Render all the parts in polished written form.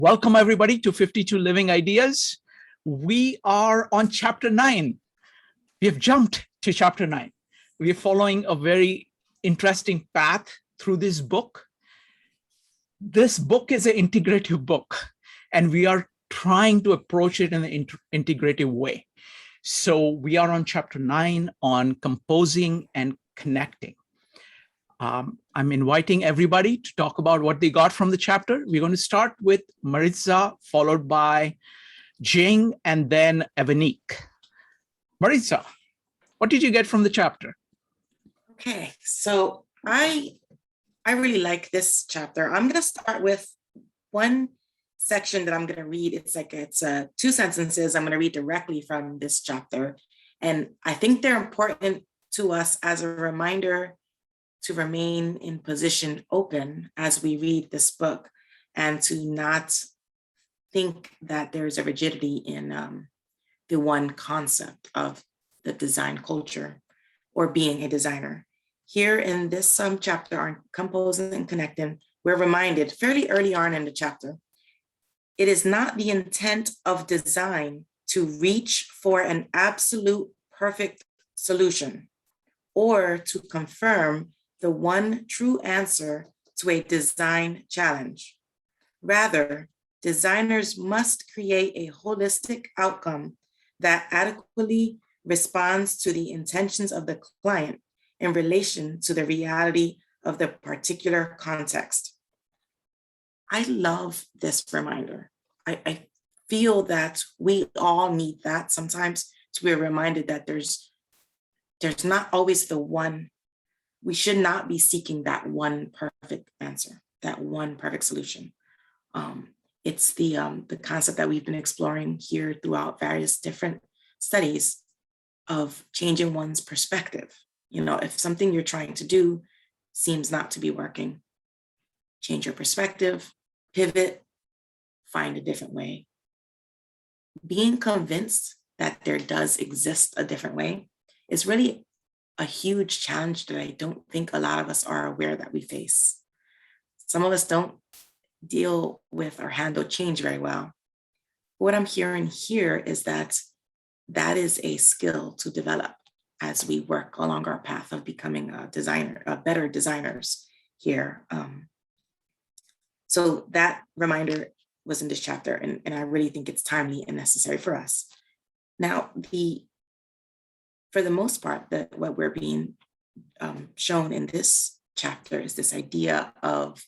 Welcome, everybody, to 52 Living Ideas. We are on chapter 9. We have jumped to chapter 9. We are following a very interesting path through this book. This book is an integrative book, and we are trying to approach it in an integrative way. So we are on chapter 9 on composing and connecting. I'm inviting everybody to talk about what they got from the chapter. We're going to start with Maritza, followed by Jing, and then Evanik. Maritza, what did you get from the chapter? Okay, so I really like this chapter. I'm going to start with one section that I'm going to read. It's two sentences I'm going to read directly from this chapter. And I think they're important to us as a reminder to remain in position open as we read this book, and to not think that there's a rigidity in the one concept of the design culture or being a designer. Here in this chapter on composing and connecting, we're reminded fairly early on in the chapter, it is not the intent of design to reach for an absolute perfect solution or to confirm the one true answer to a design challenge. Rather, designers must create a holistic outcome that adequately responds to the intentions of the client in relation to the reality of the particular context. I love this reminder. I feel that we all need that sometimes, to be reminded that there's not always the one. We should not be seeking that one perfect answer, that one perfect solution. It's the concept that we've been exploring here throughout various different studies of changing one's perspective. You know, if something you're trying to do seems not to be working, change your perspective, pivot, find a different way. Being convinced that there does exist a different way is really a huge challenge that I don't think a lot of us are aware that we face. Some of us don't deal with or handle change very well. What I'm hearing here is that is a skill to develop as we work along our path of becoming better designers here. So that reminder was in this chapter, and I really think it's timely and necessary for us. Now, for the most part, what we're being shown in this chapter is this idea of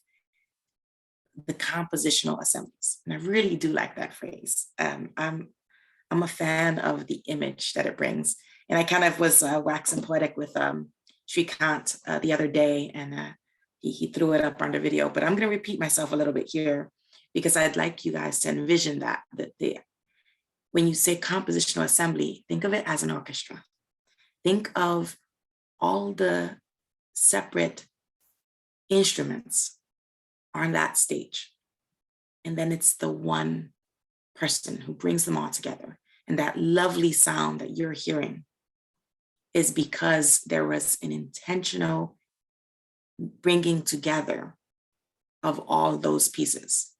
the compositional assemblies. And I really do like that phrase. I'm a fan of the image that it brings. And I kind of was waxing poetic with Shrikant the other day, and he threw it up on the video, but I'm going to repeat myself a little bit here because I'd like you guys to envision that when you say compositional assembly, think of it as an orchestra. Think of all the separate instruments on that stage. And then it's the one person who brings them all together. And that lovely sound that you're hearing is because there was an intentional bringing together of all those pieces.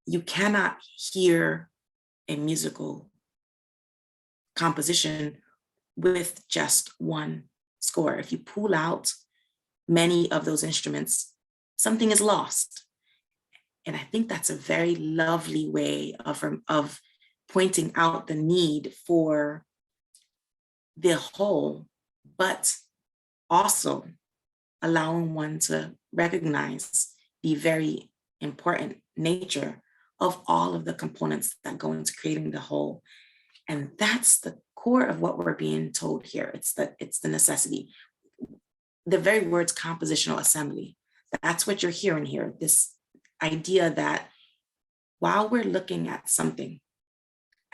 You cannot hear a musical composition with just one score. If you pull out many of those instruments, something is lost. And I think that's a very lovely way of pointing out the need for the whole, but also allowing one to recognize the very important nature of all of the components that go into creating the whole. And that's the core of what we're being told here. It's the necessity. The very words compositional assembly, that's what you're hearing here. This idea that while we're looking at something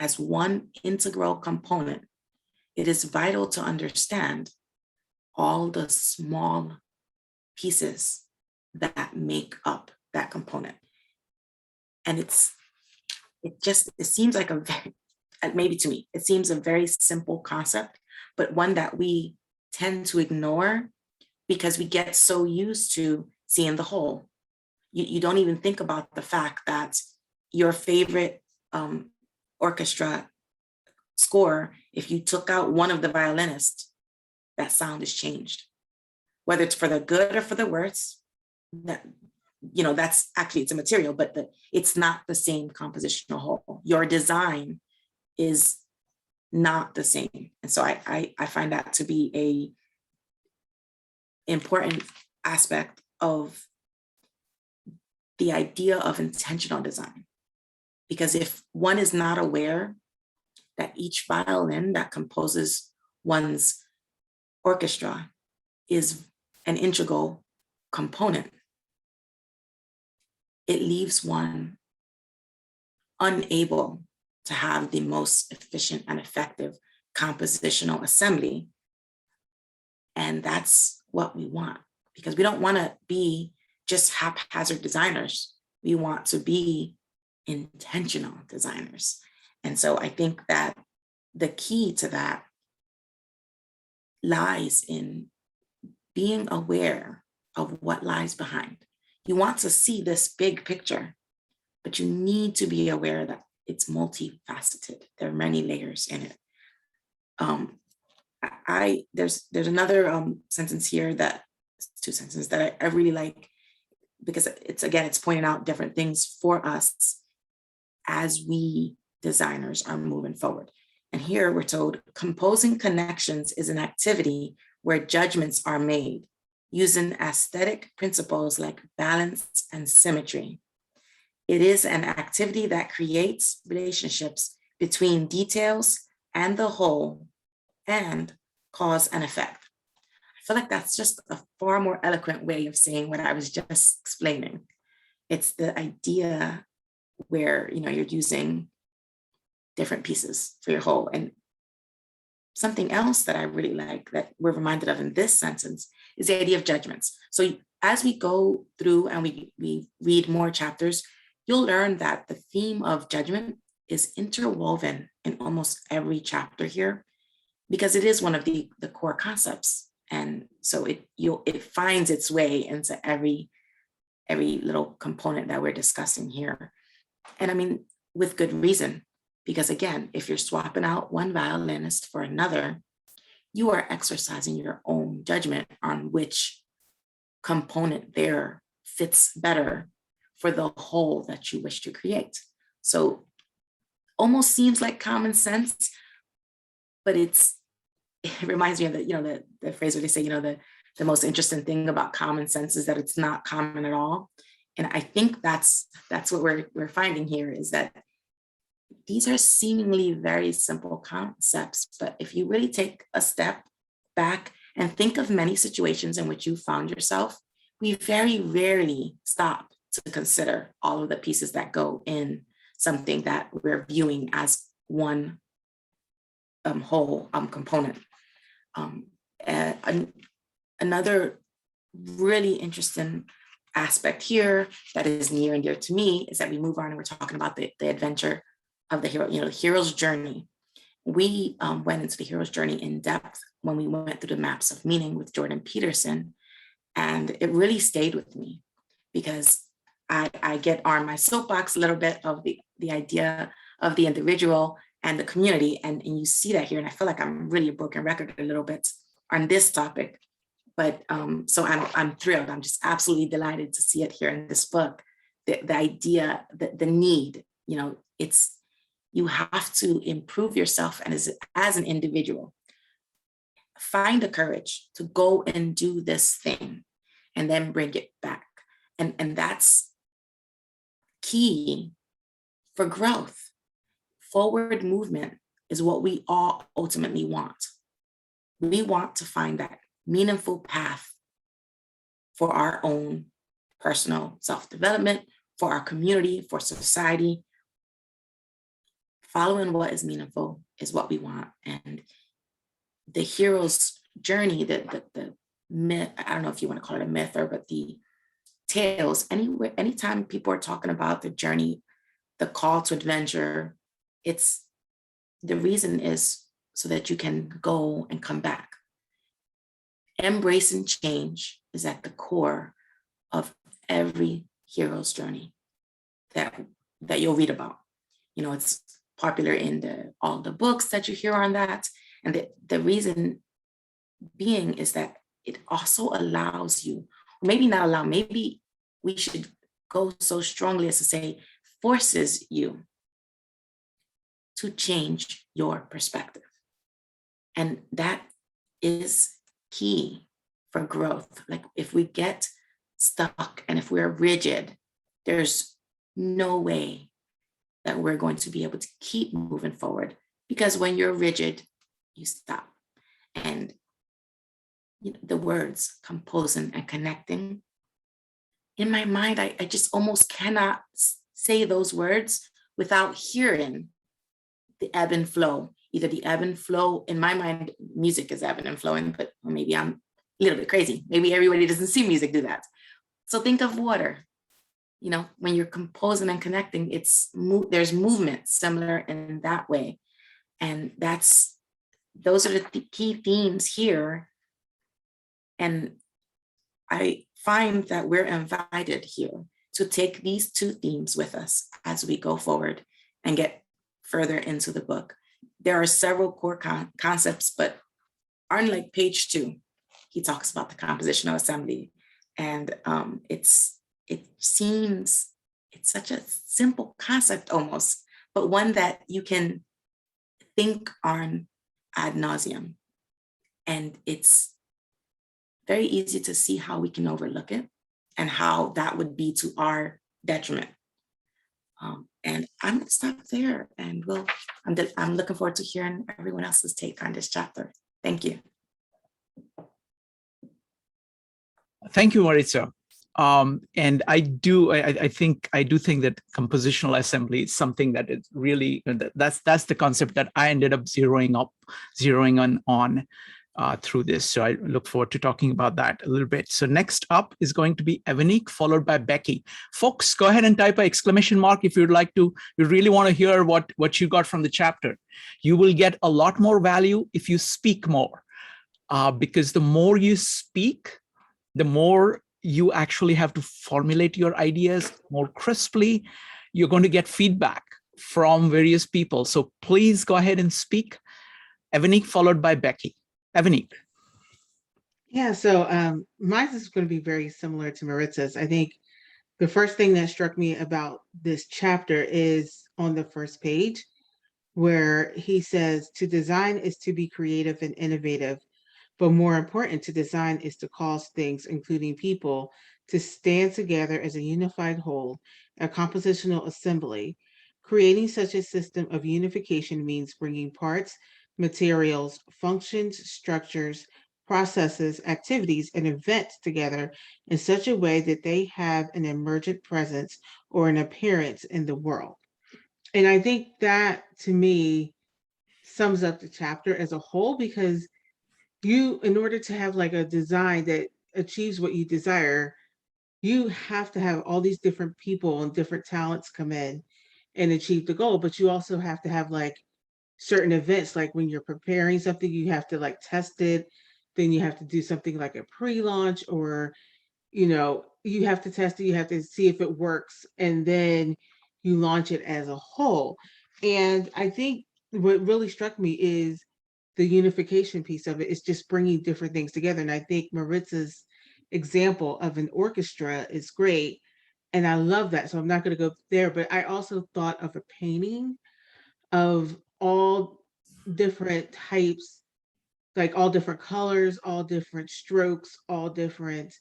as one integral component, it is vital to understand all the small pieces that make up that component. And it seems like maybe to me, it seems a very simple concept, but one that we tend to ignore because we get so used to seeing the whole. You don't even think about the fact that your favorite orchestra score, if you took out one of the violinists, that sound is changed. Whether it's for the good or for the worse, that, that's actually, it's immaterial, but it's not the same compositional whole. Your design is not the same. And so I find that to be a important aspect of the idea of intentional design. Because if one is not aware that each violin that composes one's orchestra is an integral component, it leaves one unable to have the most efficient and effective compositional assembly. And that's what we want, because we don't want to be just haphazard designers. We want to be intentional designers. And so I think that the key to that lies in being aware of what lies behind. You want to see this big picture, but you need to be aware that it's multifaceted. There are many layers in it. There's another sentence here two sentences that I really like, because it's pointing out different things for us as we designers are moving forward. And here we're told, composing connections is an activity where judgments are made using aesthetic principles like balance and symmetry. It is an activity that creates relationships between details and the whole and cause and effect. I feel like that's just a far more eloquent way of saying what I was just explaining. It's the idea where, you're using different pieces for your whole. And something else that I really like that we're reminded of in this sentence is the idea of judgments. So as we go through and we read more chapters, you'll learn that the theme of judgment is interwoven in almost every chapter here, because it is one of the core concepts. And so it finds its way into every little component that we're discussing here. And I mean, with good reason, because again, if you're swapping out one violinist for another, you are exercising your own judgment on which component there fits better for the whole that you wish to create. So almost seems like common sense, but it reminds me of the phrase where they say, the most interesting thing about common sense is that it's not common at all. And I think that's what we're finding here, is that these are seemingly very simple concepts, but if you really take a step back and think of many situations in which you found yourself, we very rarely stop to consider all of the pieces that go in something that we're viewing as one whole component. Another really interesting aspect here that is near and dear to me is that we move on and we're talking about the adventure of the hero, the hero's journey. We went into the hero's journey in depth when we went through the maps of meaning with Jordan Peterson, and it really stayed with me because I get on my soapbox a little bit of the idea of the individual and the community, and you see that here, and I feel like I'm really a broken record a little bit on this topic, but so I'm thrilled. I'm just absolutely delighted to see it here in this book. The idea, the need, it's, you have to improve yourself and as an individual. Find the courage to go and do this thing and then bring it back. And that's key for growth. Forward movement is what we all ultimately want. We want to find that meaningful path for our own personal self-development, for our community, for society. Following what is meaningful is what we want. And the hero's journey, the myth, I don't know if you want to call it a myth but the tales, anytime people are talking about the journey, the call to adventure, the reason is so that you can go and come back. Embracing change is at the core of every hero's journey, that that you'll read about. It's popular in all the books that you hear on that. And the reason being is that it also allows you, maybe not allow, maybe we should go so strongly as to say, forces you to change your perspective. And that is key for growth. Like if we get stuck and if we're rigid, there's no way that we're going to be able to keep moving forward, because when you're rigid, you stop. And the words composing and connecting, in my mind, I just almost cannot say those words without hearing the ebb and flow. Either the ebb and flow, in my mind, music is ebbing and flowing, but maybe I'm a little bit crazy. Maybe everybody doesn't see music do that. So think of water. When you're composing and connecting, there's movement similar in that way. And those are the key themes here. And I find that we're invited here to take these two themes with us as we go forward and get further into the book. There are several core concepts, but on like page 2, he talks about the compositional assembly. And it seems it's such a simple concept almost, but one that you can think on ad nauseum. And it's very easy to see how we can overlook it and how that would be to our detriment. And I'm going to stop there, and I'm looking forward to hearing everyone else's take on this chapter. Thank you. Thank you, Maritza. And I do think that compositional assembly is something that is really, that's the concept that I ended up zeroing on through this. So I look forward to talking about that a little bit. So next up is going to be Evanique, followed by Becky. Folks, go ahead and type an exclamation mark if you'd like to. You really want to hear what you got from the chapter. You will get a lot more value if you speak more, because the more you speak, the more you actually have to formulate your ideas more crisply. You're going to get feedback from various people. So please go ahead and speak. Evanique, followed by Becky. Evanique. Yeah, so mine is going to be very similar to Maritza's. I think the first thing that struck me about this chapter is on the first page, where he says, to design is to be creative and innovative, but more important, to design is to cause things, including people, to stand together as a unified whole, a compositional assembly. Creating such a system of unification means bringing parts, materials, functions, structures, processes, activities, and events together in such a way that they have an emergent presence or an appearance in the world. And I think that, to me, sums up the chapter as a whole, because in order to have like a design that achieves what you desire, you have to have all these different people and different talents come in and achieve the goal. But you also have to have like certain events, like when you're preparing something, you have to like test it. Then you have to do something like a pre-launch, or, you have to test it, you have to see if it works, and then you launch it as a whole. And I think what really struck me is the unification piece of it is just bringing different things together. And I think Maritza's example of an orchestra is great. And I love that. So I'm not going to go there, but I also thought of a painting of all different types, like all different colors, all different strokes, all different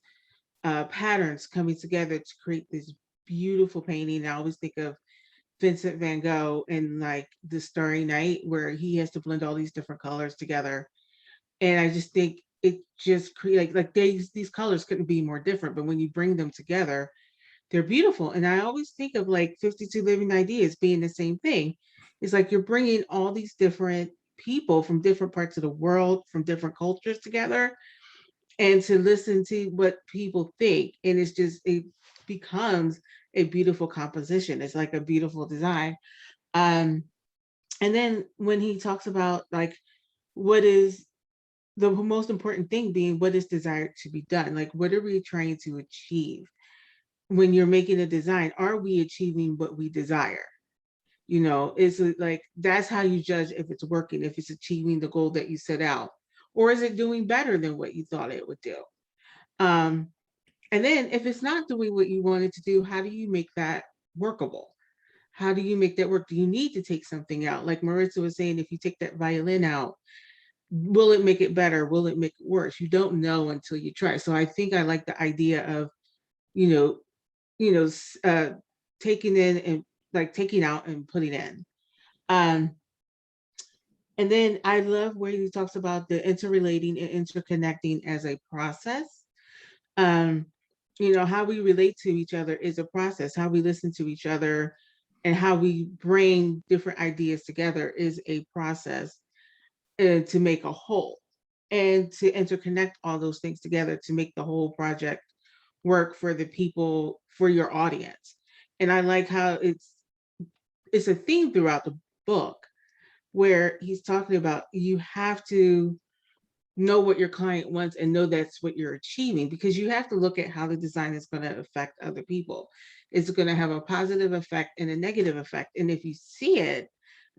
patterns coming together to create this beautiful painting. I always think of Vincent van Gogh in like The Starry Night, where he has to blend all these different colors together. And I just think it just create like these colors couldn't be more different, but when you bring them together, they're beautiful. And I always think of like 52 Living Ideas being the same thing. It's like you're bringing all these different people from different parts of the world, from different cultures together, and to listen to what people think. And it becomes a beautiful composition. It's like a beautiful design. And then when he talks about like what is the most important thing being what is desired to be done, like what are we trying to achieve? when you're making a design, are we achieving what we desire? You know, is it like, that's how you judge if it's working, if it's achieving the goal that you set out, or is it doing better than what you thought it would do? And then if it's not doing what you wanted to do, how do you make that workable? How do you make that work? Do you need to take something out? Like Maritza was saying, if you take that violin out, will it make it better? Will it make it worse? You don't know until you try. So I think I like the idea of, you know, taking in and like taking out and putting in. Um, and then I love where he talks about the interrelating and interconnecting as a process. Um, how we relate to each other is a process. How we listen to each other and how we bring different ideas together is a process to make a whole, and to interconnect all those things together to make the whole project work for the people, for your audience. And I like how it's a theme throughout the book where he's talking about you have to know what your client wants and know that's what you're achieving, because you have to look at how the design is going to affect other people. It's going to have a positive effect and a negative effect. And if you see it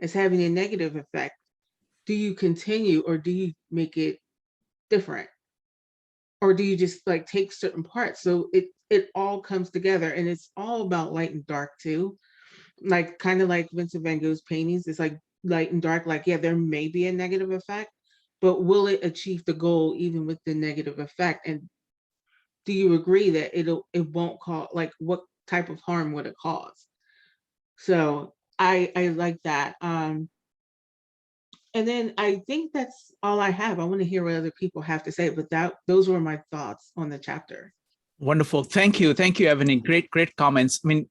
as having a negative effect, do you continue or do you make it different? Or do you just like take certain parts? So it all comes together, and it's all about light and dark too. Like kind of like Vincent van Gogh's paintings, it's like light and dark. Like, yeah, there may be a negative effect, but will it achieve the goal even with the negative effect? And do you agree that it won't cause, like, what type of harm would it cause? So I like that. And then I think that's all I have. I want to hear what other people have to say, but those were my thoughts on the chapter. Wonderful. Thank you, Ebony. Great comments. I mean,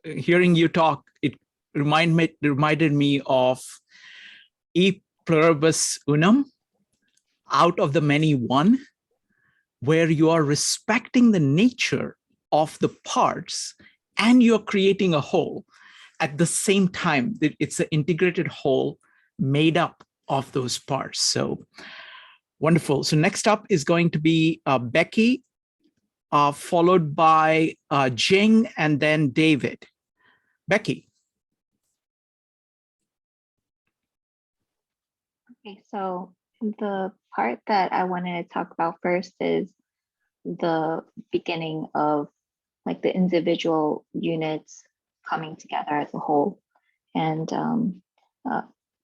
hearing you talk, it reminded me of e pluribus unum, out of the many one, where you are respecting the nature of the parts and you're creating a whole at the same time. It's an integrated whole made up of those parts. So wonderful. So next up is going to be Becky, followed by Jing, and then David. Becky. Okay, so the part that I wanted to talk about first is the beginning of like the individual units coming together as a whole. And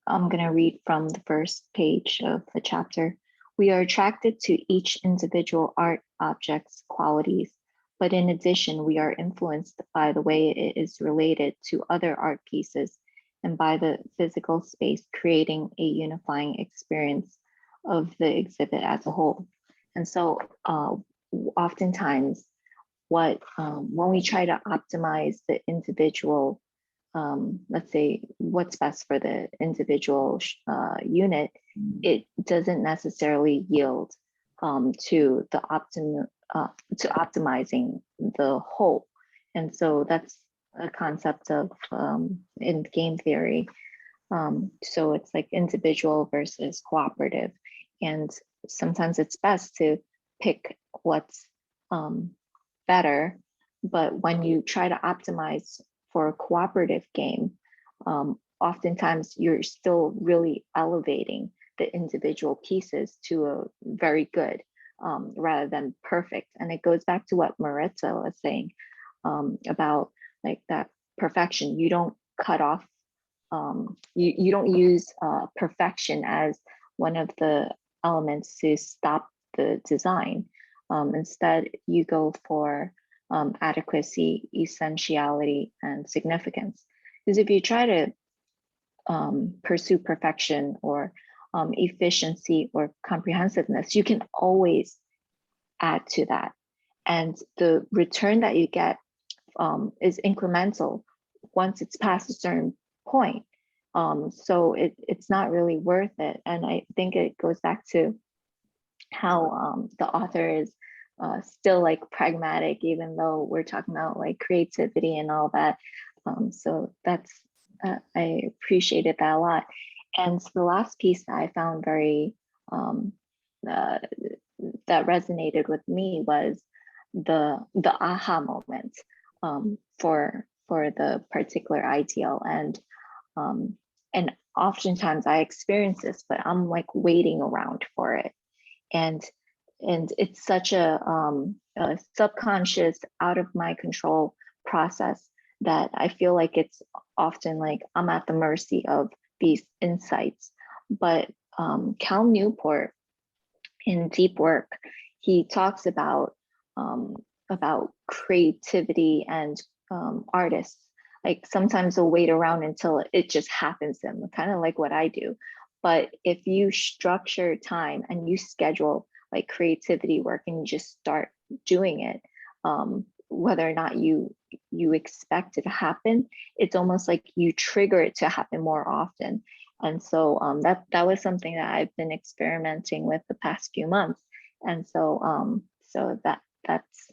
I'm going to read from the first page of the chapter. We are attracted to each individual art object's qualities, but in addition, we are influenced by the way it is related to other art pieces and by the physical space, creating a unifying experience of the exhibit as a whole. And so oftentimes when we try to optimize the individual, let's say what's best for the individual unit, it doesn't necessarily yield to optimizing the whole. And so that's a concept of in game theory. So it's like individual versus cooperative. And sometimes it's best to pick what's better. But when you try to optimize for a cooperative game, oftentimes you're still really elevating the individual pieces to a very good rather than perfect. And it goes back to what Maritza was saying about like that perfection. You don't cut off, you don't use perfection as one of the elements to stop the design. Instead, you go for adequacy, essentiality, and significance. Because if you try to pursue perfection or efficiency or comprehensiveness, you can always add to that. And the return that you get is incremental once it's past a certain point. So it's not really worth it. And I think it goes back to how the author is still like pragmatic, even though we're talking about like creativity and all that. So that's, I appreciated that a lot. And the last piece that I found very, that resonated with me was the aha moment for the particular ideal. And oftentimes I experience this, but I'm like waiting around for it. And it's such a subconscious, out of my control process that I feel like it's often like I'm at the mercy of these insights. But Cal Newport in Deep Work, he talks about creativity and artists. Like sometimes they'll wait around until it just happens to them, kind of like what I do. But if you structure time and you schedule like creativity work and you just start doing it, whether or not you expect it to happen, it's almost like you trigger it to happen more often. And so that was something that I've been experimenting with the past few months. And so that's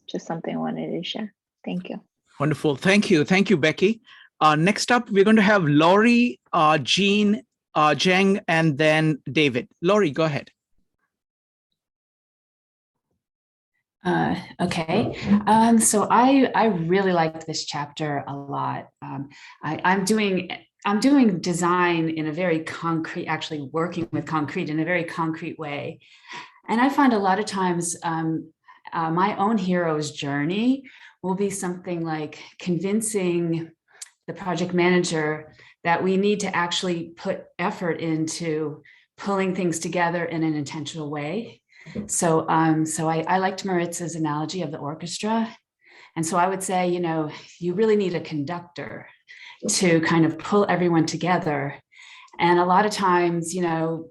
just something I wanted to share. Thank you. Wonderful. Thank you. Thank you, Becky. Next up, we're going to have Laurie, Jean, Zheng, and then David. Laurie, go ahead. Okay. So I really liked this chapter a lot. I'm doing design in a very concrete, actually working with concrete in a very concrete way. And I find a lot of times my own hero's journey will be something like convincing the project manager that we need to actually put effort into pulling things together in an intentional way. So I liked Maritz's analogy of the orchestra. And so I would say, you really need a conductor to kind of pull everyone together. And a lot of times, you'll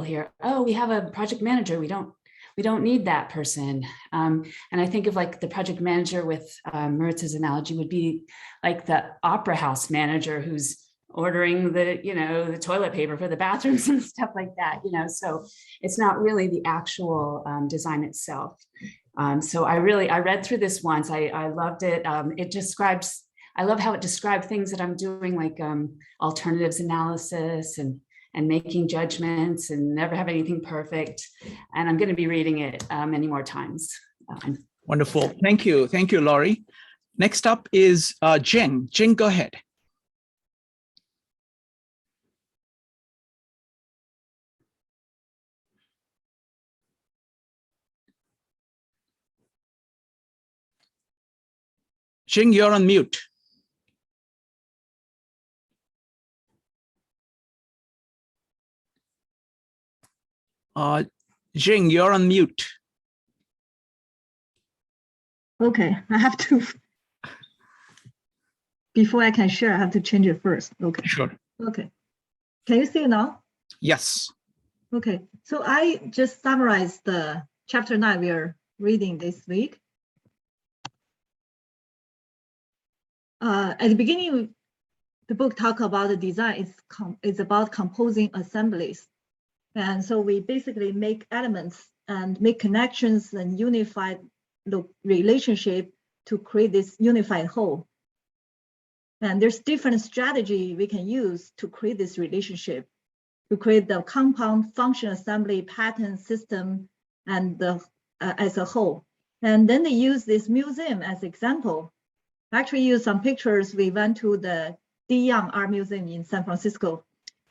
hear, oh, we have a project manager. We don't need that person. And I think of like the project manager with Maritz's analogy would be like the opera house manager who's ordering the toilet paper for the bathrooms and stuff like that, so it's not really the actual design itself. So I read through this once. I loved it. I love how it described things that I'm doing, like alternatives analysis and making judgments and never have anything perfect. And I'm going to be reading it many more times. Wonderful. Thank you. Thank you, Laurie. Next up is Zheng. Zheng, go ahead. Zheng, you're on mute. Zheng, you're on mute. Okay, I have to, before I can share, I have to change it first. Okay. Sure. Okay. Can you see it now? Yes. Okay, so I just summarized the chapter 9 we are reading this week. At the beginning, the book talks about the design. It's about composing assemblies. And so we basically make elements and make connections and unify the relationship to create this unified whole. And there's different strategy we can use to create this relationship, to create the compound function assembly pattern system and as a whole. And then they use this museum as example. Actually use some pictures. We went to the De Young Art Museum in San Francisco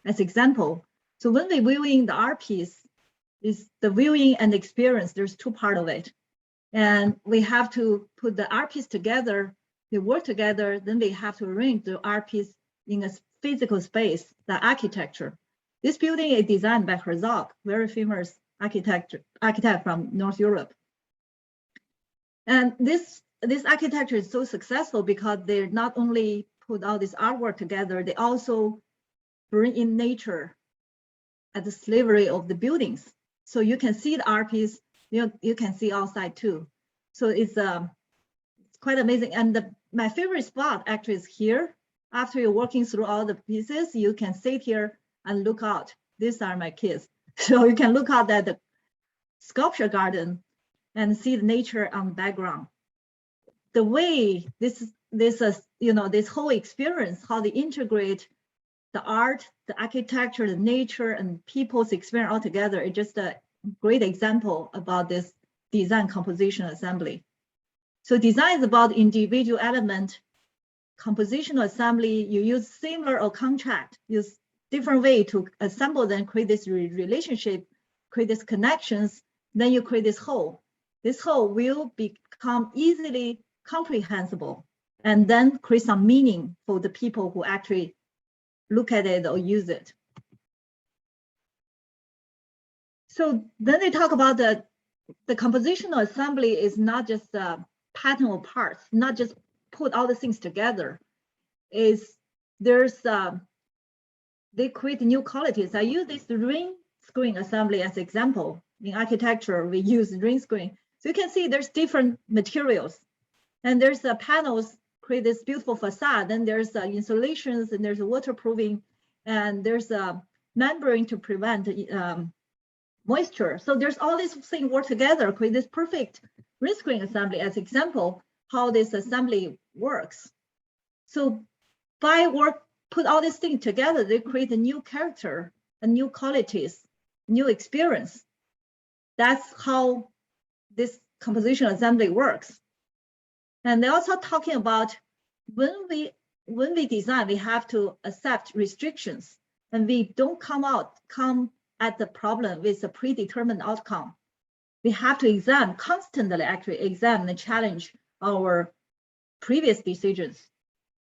as example. So when we're viewing the art piece, is the viewing and experience, there's two parts of it. And we have to put the art piece together, they work together, then they have to arrange the art piece in a physical space, the architecture. This building is designed by Herzog, very famous architect from North Europe. And this architecture is so successful because they not only put all this artwork together, they also bring in nature at the slavery of the buildings. So you can see the art piece, you can see outside too. So it's quite amazing. And my favorite spot actually is here. After you're working through all the pieces, you can sit here and look out. These are my kids. So you can look out at the sculpture garden and see the nature on the background. The way this whole experience, how they integrate the art, the architecture, the nature, and people's experience all together, is just a great example about this design compositional assembly. So design is about individual element. Compositional assembly, you use similar or contract, use different way to assemble them, create this relationship, create these connections, then you create this whole. This whole will become easily comprehensible and then create some meaning for the people who actually look at it or use it. So then they talk about the compositional assembly is not just a pattern of parts, not just put all the things together. They create new qualities. I use this ring screen assembly as example. In architecture, we use ring screen. So you can see there's different materials, and there's panels create this beautiful facade. Then there's insulations, and there's waterproofing, and there's a membrane to prevent moisture. So there's all these things work together, create this perfect ring screen assembly as example how this assembly works. So by put all these things together, they create a new character, a new qualities, new experience. That's how this compositional assembly works. And they're also talking about when we design, we have to accept restrictions, and we don't come at the problem with a predetermined outcome. We have to constantly examine and challenge our previous decisions.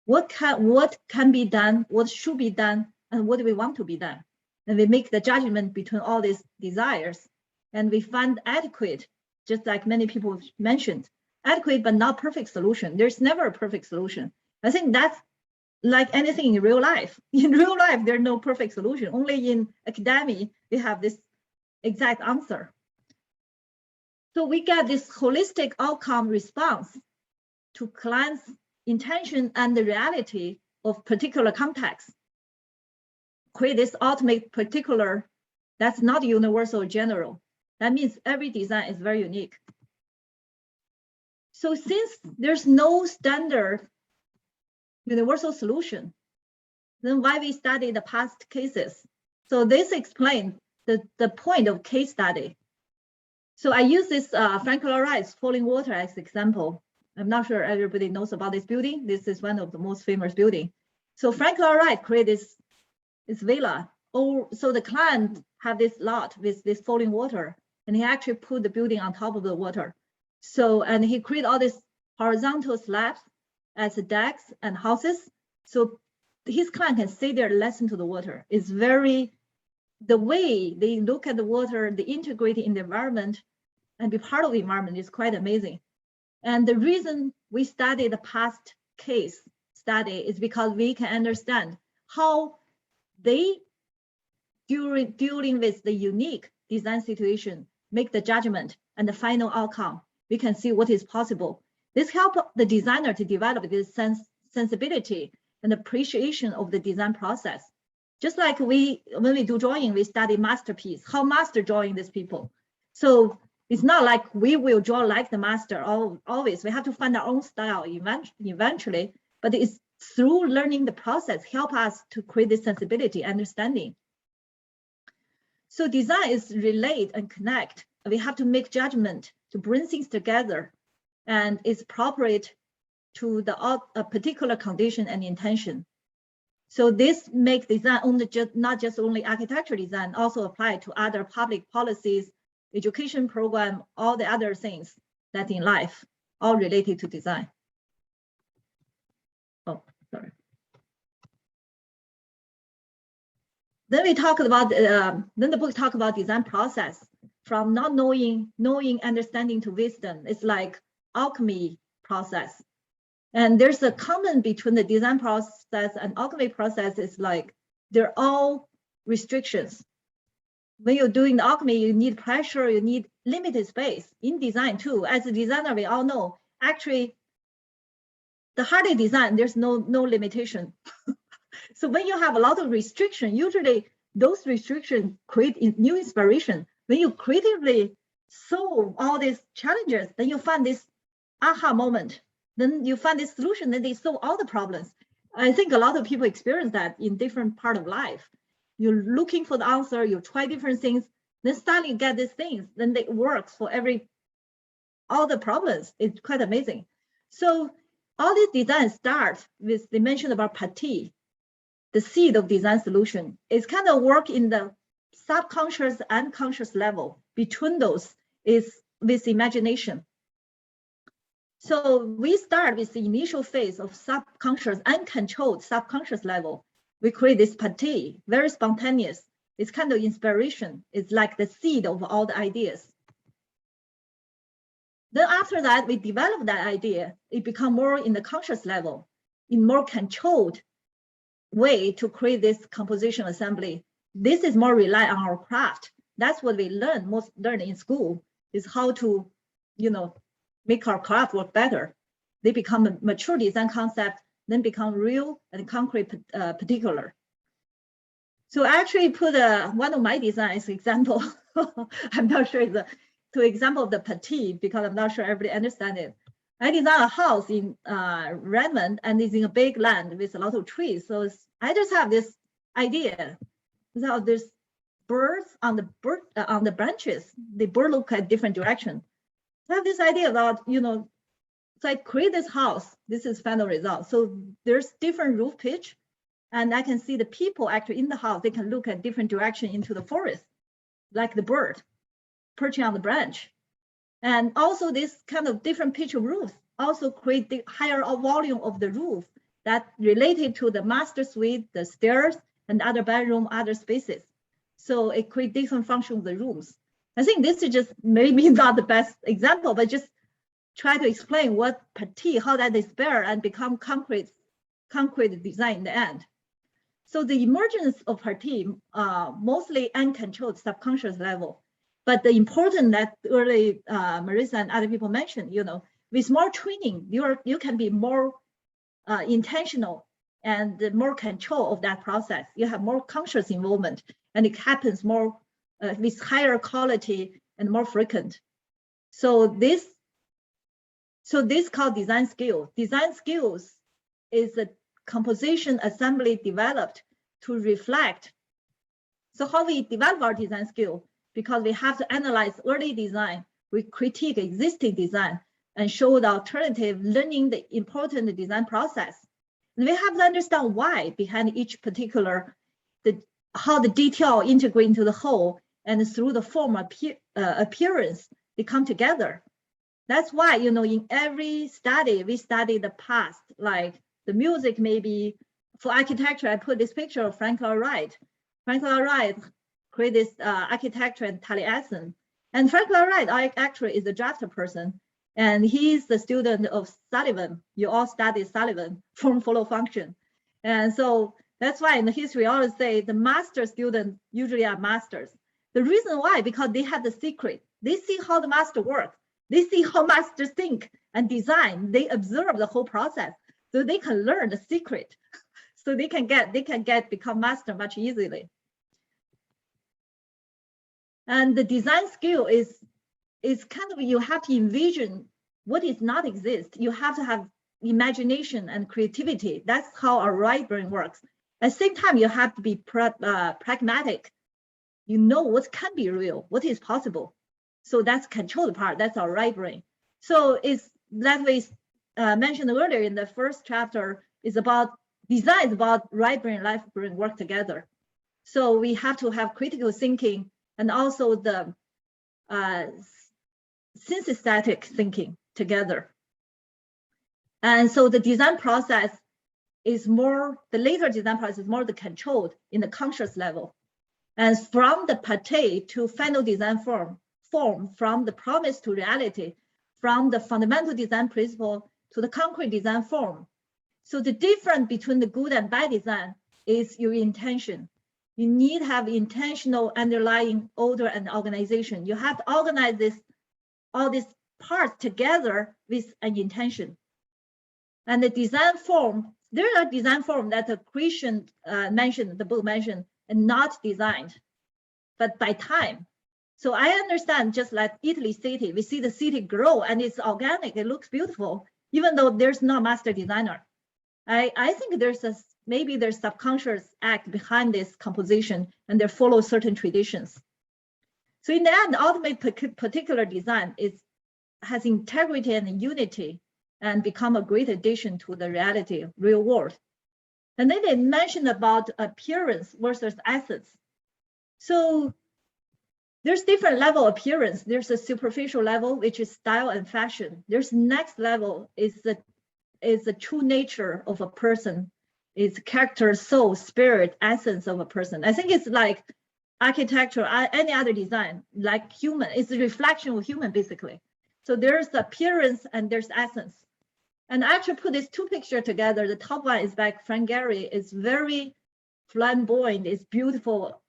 What can be done, what should be done, and what do we want to be done? And we make the judgment between all these desires, and we find adequate, just like many people mentioned, adequate but not perfect solution. There's never a perfect solution. I think that's like anything in real life. In real life, there's no perfect solution. Only in academia, we have this exact answer. So we get this holistic outcome response to client's intention and the reality of particular context. Create this ultimate particular that's not universal or general. That means every design is very unique. So since there's no standard universal solution, then why we study the past cases? So this explains the point of case study. So I use this Frank Lloyd Wright's Falling Water as example. I'm not sure everybody knows about this building. This is one of the most famous building. So Frank Lloyd Wright created this villa. So the client have this lot with this falling water, and he actually put the building on top of the water. So, and he created all these horizontal slabs as decks and houses. So his client can stay there and listen to the water. It's the way they look at the water, they integrate it in the environment and be part of the environment is quite amazing. And the reason we study the past case study is because we can understand how they, dealing with the unique design situation, make the judgment and the final outcome. We can see what is possible. This helps the designer to develop this sensibility and appreciation of the design process. Just like when we do drawing, we study masterpiece, how master drawing these people. So it's not like we will draw like the master always. We have to find our own style eventually, but it's through learning the process help us to create this sensibility, understanding. So design is relate and connect. We have to make judgment to bring things together, and it's appropriate to a particular condition and intention. So this makes design not just only architecture design, also apply to other public policies, education program, all the other things that in life, all related to design. Oh, sorry. Then we talk about, then the book talk about design process from not knowing, understanding to wisdom. It's like alchemy process. And there's a common between the design process and alchemy process is like, they're all restrictions. When you're doing the alchemy, you need pressure, you need limited space in design too. As a designer, we all know, actually, the harder design, there's no limitation. So when you have a lot of restriction, usually those restrictions create new inspiration. When you creatively solve all these challenges, then you find this aha moment. Then you find this solution, then they solve all the problems. I think a lot of people experience that in different part of life. You're looking for the answer, you try different things, then suddenly you get these things, then it works for every all the problems. It's quite amazing. So all these designs start with, they mentioned about Pati, the seed of design solution. It's kind of work in the subconscious and conscious level. Between those is with imagination. So we start with the initial phase of subconscious, uncontrolled subconscious level. We create this Pati, very spontaneous. It's kind of inspiration. It's like the seed of all the ideas. Then after that, we develop that idea. It becomes more in the conscious level, in more controlled way to create this compositional assembly. This is more rely on our craft. That's what we learn in school, is how to, make our craft work better. They become a mature design concept, then become real and concrete particular. So I actually put one of my designs example. I'm not sure it's to example of the Pati, because I'm not sure everybody understands it. I designed a house in Redmond, and it's in a big land with a lot of trees. So I just have this idea. So there's birds on the branches. The bird look at different direction. I have this idea about, so I create this house. This is final result. So there's different roof pitch, and I can see the people actually in the house. They can look at different direction into the forest, like the bird perching on the branch. And also this kind of different pitch of roofs also create the higher volume of the roof that related to the master suite, the stairs, and other bedroom, other spaces. So it creates different function of the rooms. I think this is just maybe not the best example, but just try to explain what Pati, how that is bear and become concrete design in the end. So the emergence of Pati, mostly uncontrolled subconscious level. But the important that early Marissa and other people mentioned, with more training, you can be more intentional and more control of that process. You have more conscious involvement, and it happens more with higher quality and more frequent. So this called design skill. Design skills is a composition assembly developed to reflect. So how we develop our design skill, because we have to analyze early design, we critique existing design and show the alternative, learning the important design process. And we have to understand why behind each particular, how the detail integrate into the whole, and through the form appearance, they come together. That's why, in every study, we study the past, like the music, maybe for architecture, I put this picture of Frank Lloyd Wright. Frank Lloyd Wright created this architecture in Taliesin. And Frank Lloyd Wright actually is a drafter person, and he's the student of Sullivan. You all studied Sullivan, form follow function. And so that's why in the history, I always say the master students usually are masters. The reason why, because they have the secret. They see how the master works. They see how masters think and design. They observe the whole process, so they can learn the secret. So they can become master much easily. And the design skill is kind of, you have to envision what is not exist. You have to have imagination and creativity. That's how our right brain works. At the same time, you have to be pragmatic. You know what can be real, what is possible. So that's controlled part, that's our right brain. So it's that way mentioned earlier in the first chapter is about design, is about right brain, left brain work together. So we have to have critical thinking and also the synthetic thinking together. And so the design process is more, the later design process is more the controlled in the conscious level. And from the Pati to final design form, from the promise to reality, from the fundamental design principle to the concrete design form. So the difference between the good and bad design is your intention. You need to have intentional underlying order and organization. You have to organize all these parts together with an intention. And the design form, there are design forms that the Christian mentioned, the book mentioned, and not designed, but by time. So I understand, just like Italy city, we see the city grow and it's organic, it looks beautiful, even though there's no master designer. I think maybe there's subconscious act behind this composition, and they follow certain traditions. So in the end, ultimate particular design is has integrity and unity and become a great addition to the reality, real world. And then they mentioned about appearance versus essence. So there's different level of appearance. There's a superficial level, which is style and fashion. There's next level is the true nature of a person. It's character, soul, spirit, essence of a person. I think it's like architecture, any other design, like human. It's a reflection of human, basically. So there's appearance and there's essence. And I actually put these two pictures together. The top one is by Frank Gehry. It's very flamboyant. It's beautiful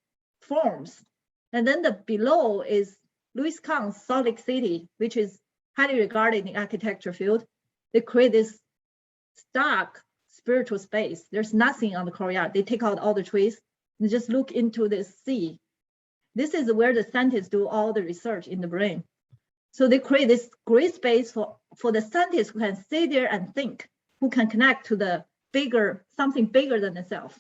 forms. And then the below is Louis Kahn's Salt Lake City, which is highly regarded in the architecture field. They create this stark spiritual space. There's nothing on the courtyard. They take out all the trees and just look into this sea. This is where the scientists do all the research in the brain. So they create this great space for the scientists who can stay there and think, who can connect to the something bigger than themselves.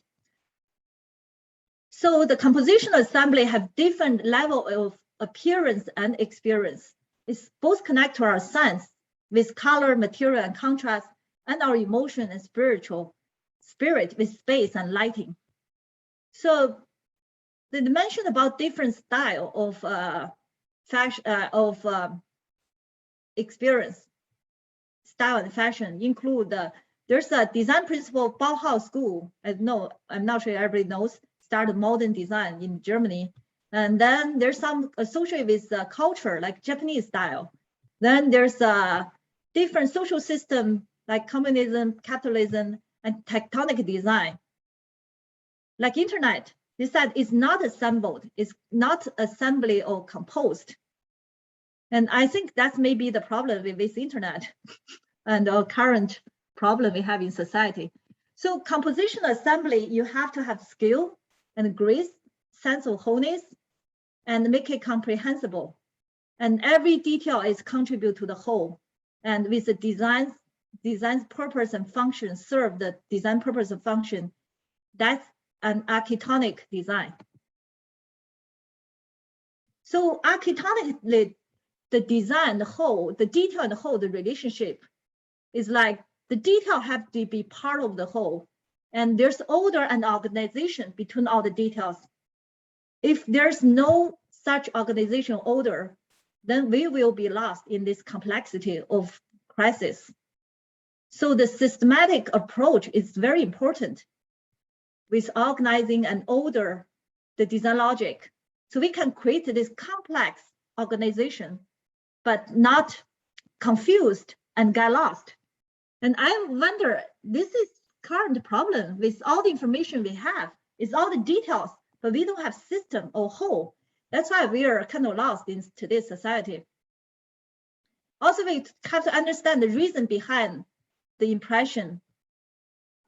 So the compositional assembly have different level of appearance and experience. It's both connect to our sense with color, material, and contrast, and our emotion and spiritual spirit with space and lighting. So they mentioned about different style of experience, style and fashion include there's a design principle Bauhaus school. I'm not sure everybody knows. Started modern design in Germany, and then there's some associated with culture like Japanese style. Then there's a different social system like communism, capitalism, and tectonic design. Like internet, they said it's not assembled, it's not assembly or composed. And I think that's maybe the problem with this internet and our current problem we have in society. So compositional assembly, you have to have skill and grace, sense of wholeness, and make it comprehensible. And every detail is contribute to the whole. And with the design's purpose and function serve the design purpose and function, that's an architectonic design. So architectonically, the design, the whole, the detail and the whole, the relationship is like the detail have to be part of the whole. And there's order and organization between all the details. If there's no such organization order, then we will be lost in this complexity of crisis. So the systematic approach is very important with organizing and order the design logic. So we can create this complex organization, but not confused and get lost. And I wonder, this is current problem with all the information we have, is all the details, but we don't have system or whole. That's why we are kind of lost in today's society. Also, we have to understand the reason behind the impression.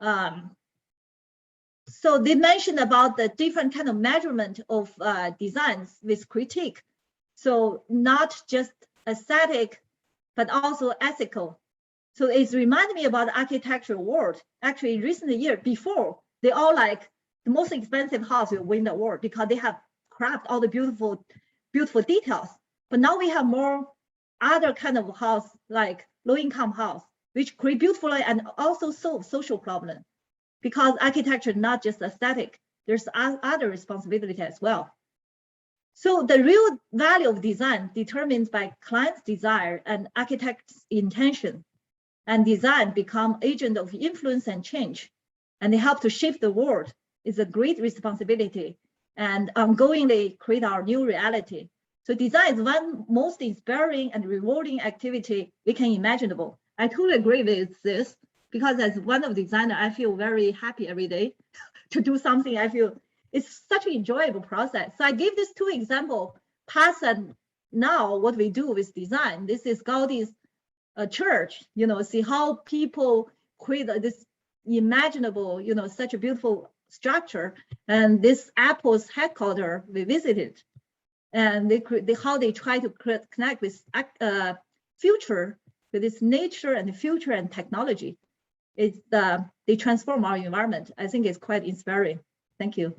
So they mentioned about the different kind of measurement of designs with critique. So not just aesthetic, but also ethical. So it's reminded me about the architectural world. Actually, recent year before, they all like the most expensive house will win the award because they have crafted all the beautiful details. But now we have more other kind of house, like low-income house, which create beautifully and also solve social problem. Because architecture not just aesthetic, there's other responsibility as well. So the real value of design determined by client's desire and architect's intention. And design become agent of influence and change, and they help to shape the world. Is a great responsibility and ongoingly create our new reality. So design is one most inspiring and rewarding activity we can imaginable. I totally agree with this because as one of the designer, I feel very happy every day to do something. I feel it's such an enjoyable process. So I gave this two examples, past and now what we do with design. This is Gaudi's church, see how people create this imaginable, such a beautiful structure. And this Apple's headquarters, we visited, and how they try to connect with future, with this nature and future and technology. It's they transform our environment. I think it's quite inspiring. Thank you.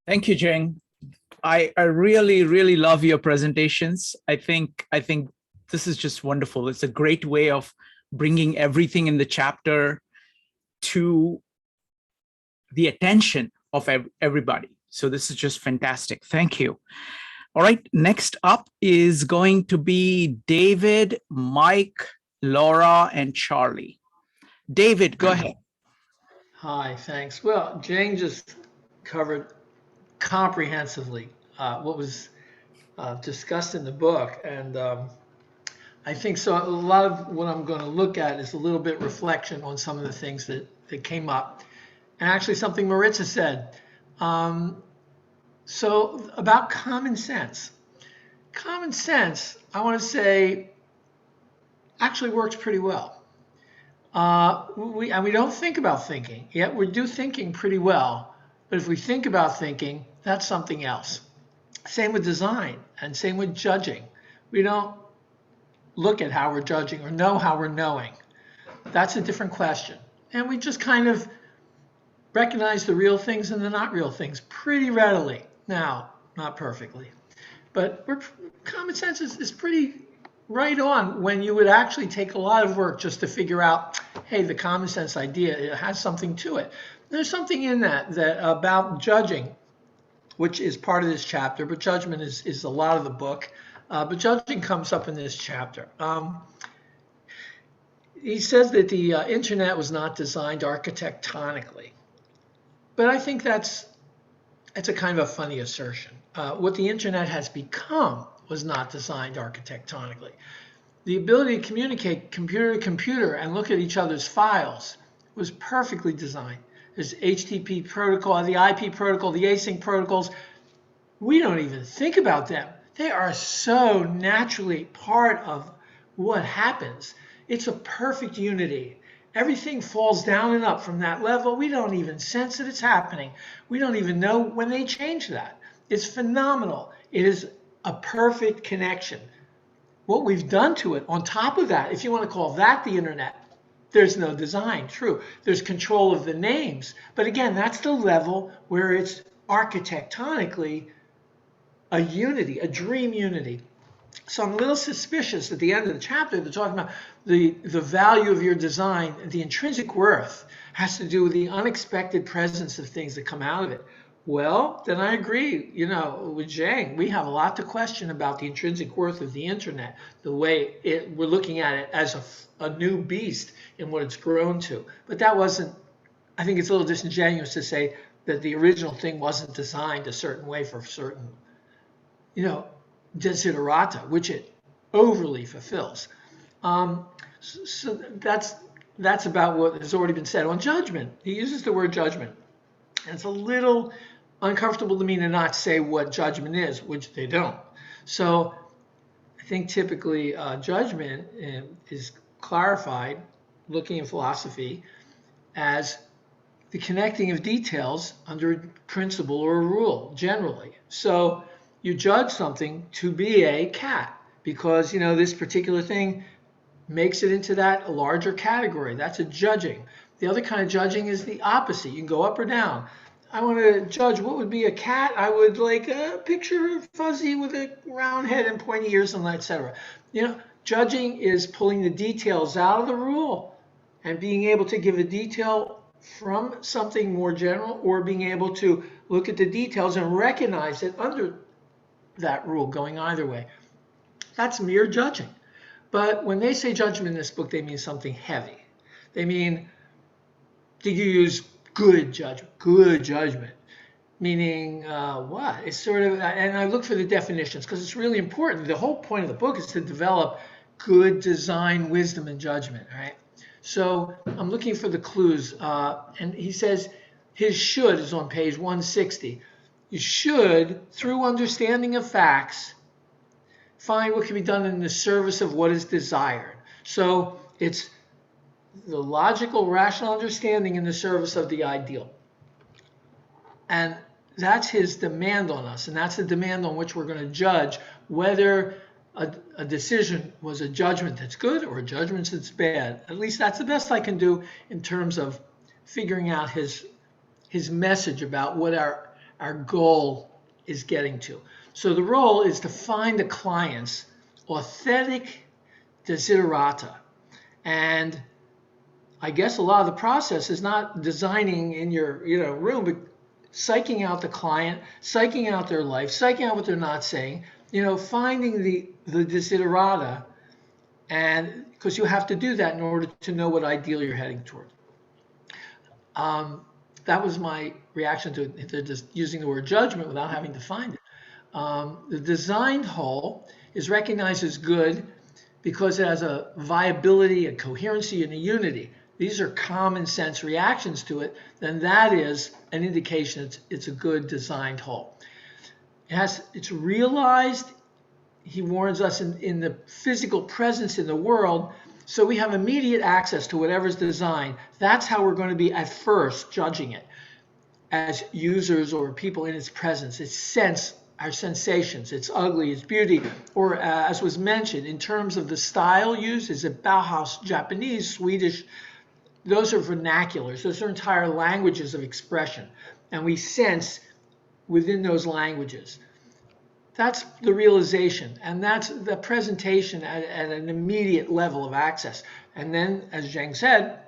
Thank you, Jing. I really, really love your presentations. I think this is just wonderful. It's a great way of bringing everything in the chapter to the attention of everybody. So this is just fantastic. Thank you. All right, next up is going to be David, Mike, Laura, and Charlie. David, go ahead. Hi, thanks. Well, Jane just covered comprehensively what was discussed in the book. And I think so. A lot of what I'm going to look at is a little bit reflection on some of the things that came up. And actually something Maritza said. So about common sense. Common sense, I want to say, actually works pretty well. We don't think about thinking, yet we do thinking pretty well. But if we think about thinking, that's something else. Same with design and same with judging. We don't look at how we're judging or know how we're knowing. That's a different question. And we just kind of recognize the real things and the not real things pretty readily. Now, not perfectly, but common sense is pretty right on when you would actually take a lot of work just to figure out, hey, the common sense idea, it has something to it. There's something in that about judging, which is part of this chapter, but judgment is a lot of the book. But judging comes up in this chapter. He says that the internet was not designed architectonically. But I think that's a kind of a funny assertion. What the internet has become was not designed architectonically. The ability to communicate computer to computer and look at each other's files was perfectly designed. There's HTTP protocol, the IP protocol, the async protocols. We don't even think about them. They are so naturally part of what happens. It's a perfect unity. Everything falls down and up from that level. We don't even sense that it's happening. We don't even know when they change that. It's phenomenal. It is a perfect connection. What we've done to it on top of that, if you want to call that the internet, there's no design, true. There's control of the names. But again, that's the level where it's architectonically a unity, a dream unity. So I'm a little suspicious at the end of the chapter, they're talking about the value of your design, the intrinsic worth has to do with the unexpected presence of things that come out of it. Well, then I agree, with Zhang, we have a lot to question about the intrinsic worth of the internet, the way we're looking at it as a new beast in what it's grown to. But that wasn't, I think it's a little disingenuous to say that the original thing wasn't designed a certain way for certain, desiderata, which it overly fulfills. So that's about what has already been said. On judgment, he uses the word judgment. And it's a little uncomfortable to me to not say what judgment is, which they don't. So I think typically judgment is clarified, looking in philosophy, as the connecting of details under a principle or a rule, generally. So you judge something to be a cat because, this particular thing makes it into that larger category. That's a judging. The other kind of judging is the opposite. You can go up or down. I want to judge what would be a cat. I would like a picture fuzzy with a round head and pointy ears and etc. Judging is pulling the details out of the rule and being able to give a detail from something more general or being able to look at the details and recognize it under that rule going either way. That's mere judging. But when they say judgment in this book, they mean something heavy. They mean, did you use good judgment, meaning what? It's sort of, and I look for the definitions because it's really important. The whole point of the book is to develop good design, wisdom, and judgment, right? So I'm looking for the clues. And he says his should is on page 160. You should, through understanding of facts, find what can be done in the service of what is desired. So it's the logical, rational understanding in the service of the ideal. And that's his demand on us. And that's the demand on which we're going to judge whether a decision was a judgment that's good or a judgment that's bad. At least that's the best I can do in terms of figuring out his message about what our goal is getting to. So the role is to find the client's authentic desiderata. And I guess a lot of the process is not designing in your room, but psyching out the client, psyching out their life, psyching out what they're not saying, finding the desiderata, and because you have to do that in order to know what ideal you're heading toward. That was my reaction to just using the word judgment without having to find it. The designed whole is recognized as good because it has a viability, a coherency, and a unity. These are common sense reactions to it. Then that is an indication it's a good designed whole. It's realized, he warns us, in the physical presence in the world, so we have immediate access to whatever's designed. That's how we're going to be at first judging it as users or people in its presence. It's our sensations, its ugly, its beauty, or as was mentioned, in terms of the style used, is it Bauhaus, Japanese, Swedish? Those are vernaculars. Those are entire languages of expression, and we sense within those languages. That's the realization, and that's the presentation at an immediate level of access. And then, as Zheng said,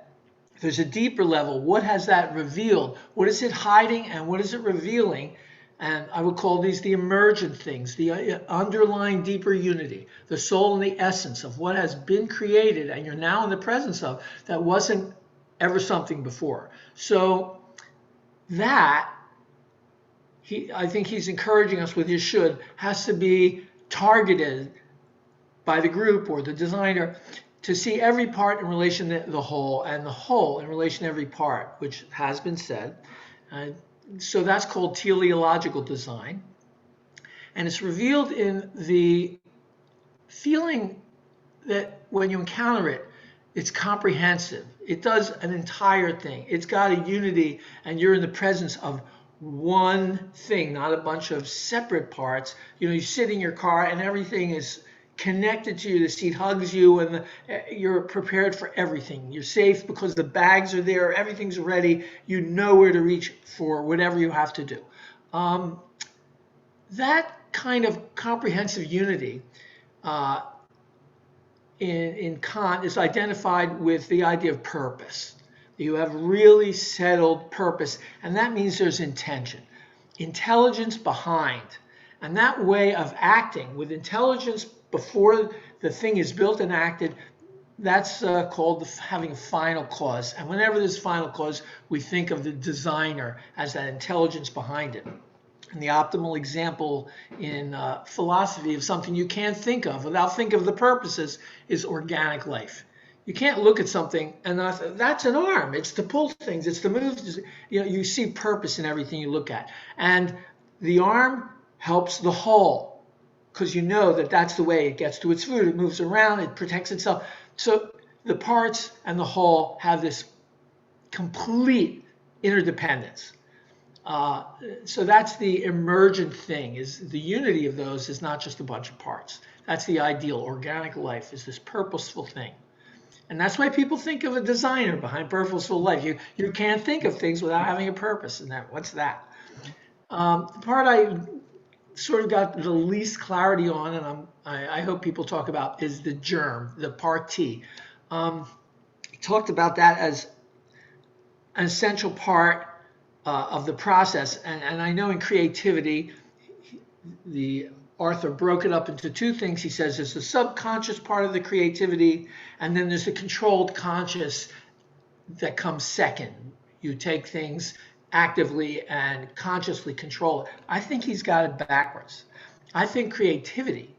there's a deeper level. What has that revealed? What is it hiding, and what is it revealing? And I would call these the emergent things, the underlying deeper unity, the soul and the essence of what has been created and you're now in the presence of that wasn't ever something before. So that, I think he's encouraging us with his should, has to be targeted by the group or the designer to see every part in relation to the whole, and the whole in relation to every part, which has been said. So that's called teleological design. And it's revealed in the feeling that when you encounter it, it's comprehensive. It does an entire thing. It's got a unity, and you're in the presence of one thing, not a bunch of separate parts. You sit in your car and everything is connected to you. The seat hugs you, and you're prepared for everything. You're safe because the bags are there. Everything's ready. You know where to reach for whatever you have to do. That kind of comprehensive unity in Kant is identified with the idea of purpose. You have really settled purpose, and that means there's intention, intelligence behind. And that way of acting with intelligence before the thing is built and acted, that's called having a final cause. And whenever there's final cause, we think of the designer as that intelligence behind it. And the optimal example in philosophy of something you can't think of without thinking of the purposes is organic life. You can't look at something and that's an arm. It's to pull things. It's to move. You see purpose in everything you look at. And the arm helps the whole because you know that that's the way it gets to its food. It moves around. It protects itself. So the parts and the whole have this complete interdependence. So that's the emergent thing, is the unity of those is not just a bunch of parts. That's the ideal. Organic life is this purposeful thing. And that's why people think of a designer behind purposeful life. You can't think of things without having a purpose. And what's that? The part I sort of got the least clarity on, and I hope people talk about, is the germ, the part T. He talked about that as an essential part of the process. And I know in creativity, the Arthur broke it up into two things. He says there's the subconscious part of the creativity, and then there's the controlled conscious that comes second. You take things actively and consciously control it. I think he's got it backwards. I think creativity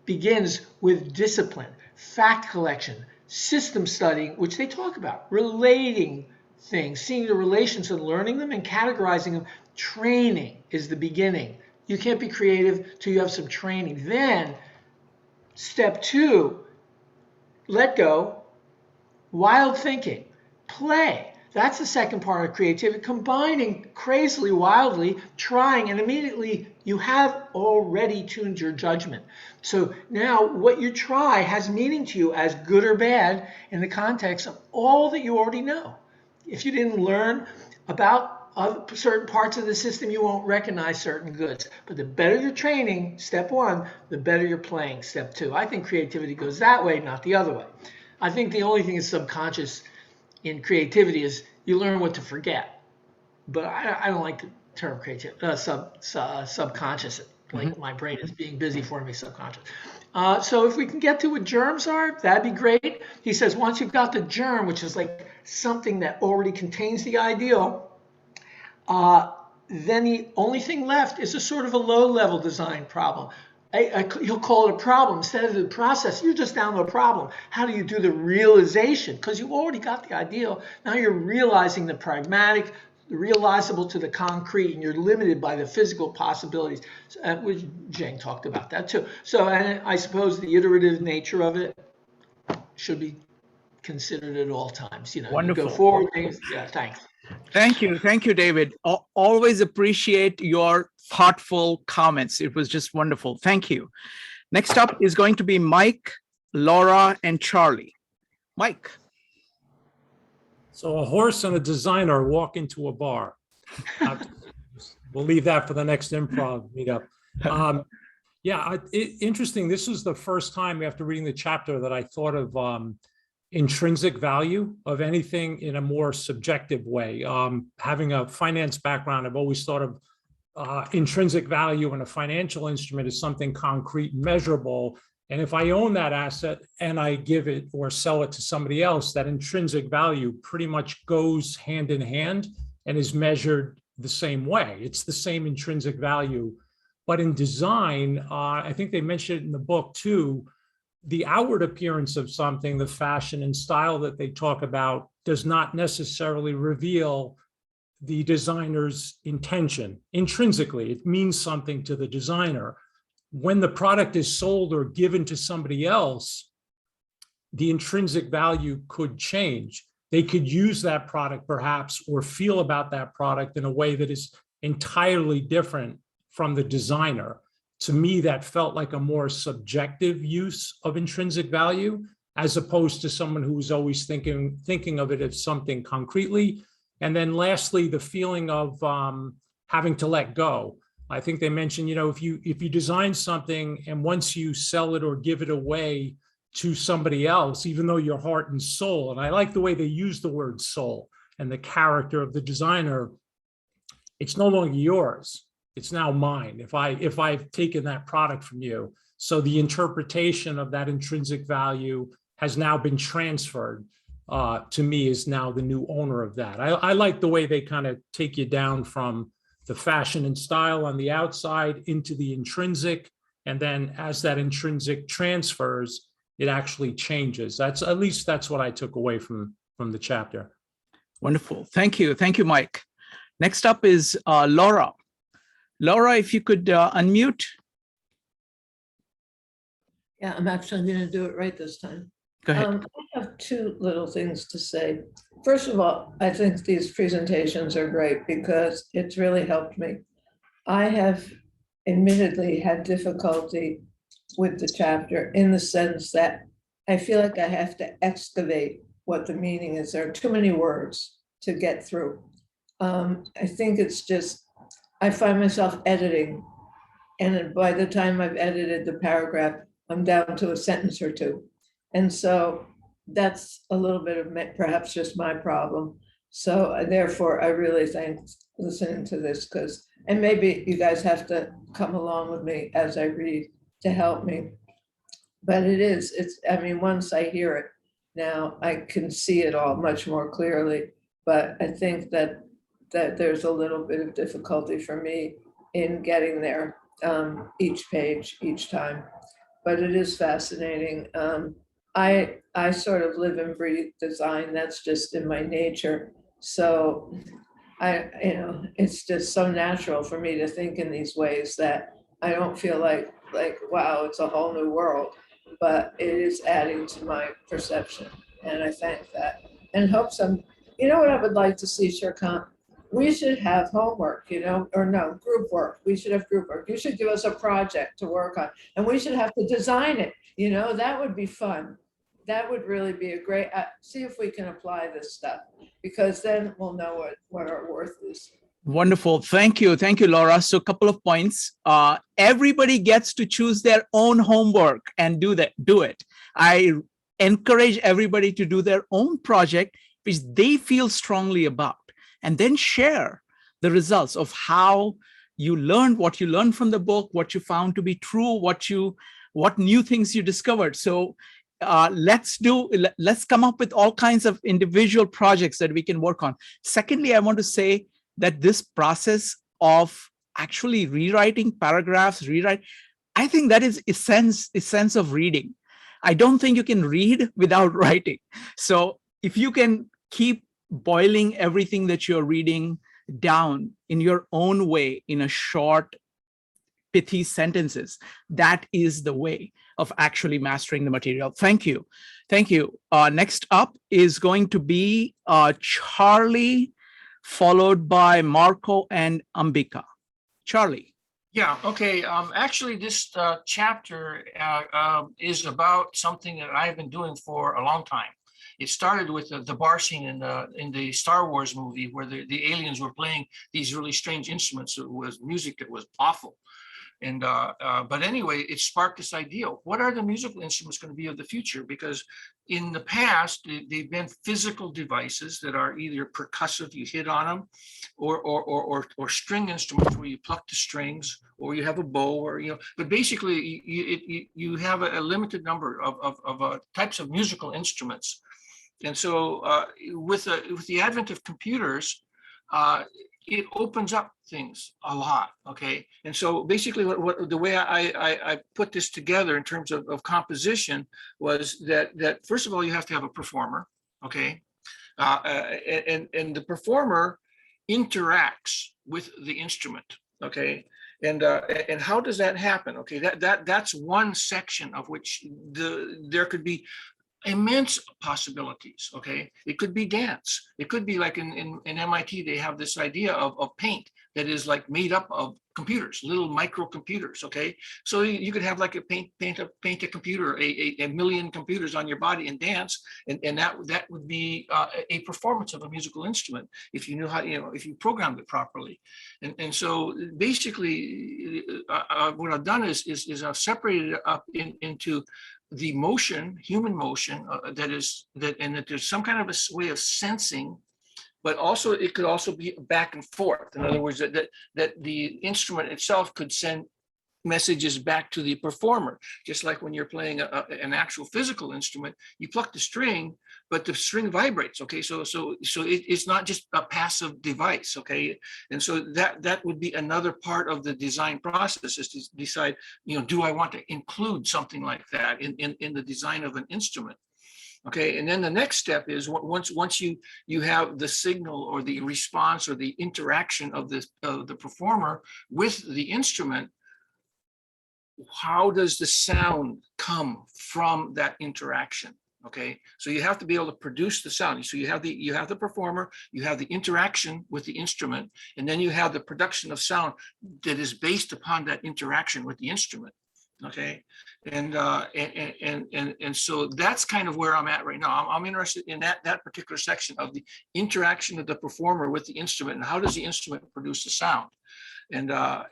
begins with discipline, fact collection, system studying, which they talk about, relating things, seeing the relations and learning them and categorizing them. Training is the beginning. You can't be creative till you have some training. Then, step 2, let go, wild thinking, play. That's the second part of creativity, combining crazily, wildly, trying, and immediately you have already tuned your judgment. So now what you try has meaning to you as good or bad in the context of all that you already know. If you didn't learn about certain parts of the system, you won't recognize certain goods. But the better your training, step one, the better you're playing, step two. I think creativity goes that way, not the other way. I think the only thing that's subconscious in creativity is you learn what to forget. But I don't like the term creative, subconscious. Like my brain is being busy for me, subconscious. So if we can get to what germs are, that'd be great. He says once you've got the germ, which is like something that already contains the ideal, then the only thing left is a sort of a low-level design problem. He'll call it a problem. Instead of the process, you're just down to a problem. How do you do the realization? Because you already got the ideal. Now you're realizing the pragmatic, the realizable to the concrete, and you're limited by the physical possibilities, which Jane talked about that too. So, and I suppose the iterative nature of it should be considered at all times. You know, Wonderful. you go forward. Yeah, thanks. Thank you, David. Always appreciate your thoughtful comments. It was just wonderful. Thank you. Next up is going to be Mike, Laura, and Charlie. Mike. So a horse and a designer walk into a bar. We'll leave that for the next improv meetup. Interesting. This was the first time after reading the chapter that I thought of intrinsic value of anything in a more subjective way. Having a finance background, I've always thought of intrinsic value in a financial instrument as something concrete, measurable. And if I own that asset and I give it or sell it to somebody else, that intrinsic value pretty much goes hand in hand and is measured the same way. It's the same intrinsic value. But in design, I think they mentioned it in the book too, the outward appearance of something, the fashion and style that they talk about, does not necessarily reveal the designer's intention. Intrinsically, it means something to the designer. When the product is sold or given to somebody else, the intrinsic value could change. They could use that product perhaps or feel about that product in a way that is entirely different from the designer. To me, that felt like a more subjective use of intrinsic value, as opposed to someone who was always thinking of it as something concretely. And then lastly, the feeling of having to let go. I think they mentioned, if you design something and once you sell it or give it away to somebody else, even though your heart and soul, and I like the way they use the word soul and the character of the designer, it's no longer yours. It's now mine. If I've taken that product from you. So the interpretation of that intrinsic value has now been transferred to me as now the new owner of that. I like the way they kind of take you down from the fashion and style on the outside into the intrinsic. And then as that intrinsic transfers, it actually changes. At least that's what I took away from the chapter. Wonderful. Thank you. Thank you, Mike. Next up is Laura. Laura, if you could unmute. Yeah, I'm actually going to do it right this time. Go ahead. I have two little things to say. First of all, I think these presentations are great because it's really helped me. I have admittedly had difficulty with the chapter in the sense that I feel like I have to excavate what the meaning is. There are too many words to get through. I think it's just, I find myself editing, and by the time I've edited the paragraph, I'm down to a sentence or two. And so that's a little bit of perhaps just my problem. So therefore, I really think listening to this, and maybe you guys have to come along with me as I read to help me. But once I hear it now, I can see it all much more clearly. But I think that there's a little bit of difficulty for me in getting there each page, each time. But it is fascinating. I sort of live and breathe design. That's just in my nature. So it's just so natural for me to think in these ways that I don't feel like, wow, it's a whole new world, but it is adding to my perception. And I thank that and hope what I would like to see, Shirkan, we should have homework, group work. We should have group work. You should give us a project to work on and we should have to design it. That would be fun. That would really be a great, see if we can apply this stuff, because then we'll know what our worth is. Wonderful. Thank you. Thank you, Laura. So a couple of points. Everybody gets to choose their own homework and do it. I encourage everybody to do their own project which they feel strongly about, and then share the results of how you learned, what you learned from the book, what you found to be true, what new things you discovered. So let's come up with all kinds of individual projects that we can work on. Secondly, I want to say that this process of actually rewriting paragraphs, I think that is essence of reading. I don't think you can read without writing. So if you can keep boiling everything that you're reading down in your own way, in a short, pithy sentences, that is the way of actually mastering the material. Thank you. Thank you. Next up is going to be Charlie, followed by Marco and Ambika. Charlie. Yeah, okay. Actually, this chapter is about something that I've been doing for a long time. It started with the bar scene in the Star Wars movie where the aliens were playing these really strange instruments. It was music that was awful. And but anyway, it sparked this idea: what are the musical instruments going to be of the future? Because in the past, they've been physical devices that are either percussive, you hit on them, or string instruments where you pluck the strings, or you have a bow, or But basically, you have a limited number of types of musical instruments. And so, with the advent of computers, it opens up things a lot, okay? And so basically the way I put this together in terms of composition was that first of all, you have to have a performer, okay? And the performer interacts with the instrument, okay? And how does that happen? Okay, that's one section of which there could be immense possibilities. Okay, it could be dance. It could be like in MIT, they have this idea of paint that is like made up of computers, little microcomputers. Okay, so you could have like a paint a computer, a million computers on your body and dance, and that would be a performance of a musical instrument if you knew how, if you programmed it properly. And so basically, what I've done is I've separated it up into the motion, human motion, and that there's some kind of a way of sensing, but also it could also be back and forth. In other words, that the instrument itself could send messages back to the performer, just like when you're playing an actual physical instrument, you pluck the string, but the string vibrates. Okay, so it's not just a passive device. Okay, and so that would be another part of the design process, is to decide, do I want to include something like that in the design of an instrument? Okay, and then the next step is once you have the signal or the response or the interaction of the performer with the instrument, how does the sound come from that interaction? Okay, so you have to be able to produce the sound. So you have the performer, you have the interaction with the instrument, and then you have the production of sound that is based upon that interaction with the instrument. Okay, and so that's kind of where I'm at right now. I'm interested in that particular section of the interaction of the performer with the instrument, and how does the instrument produce the sound? But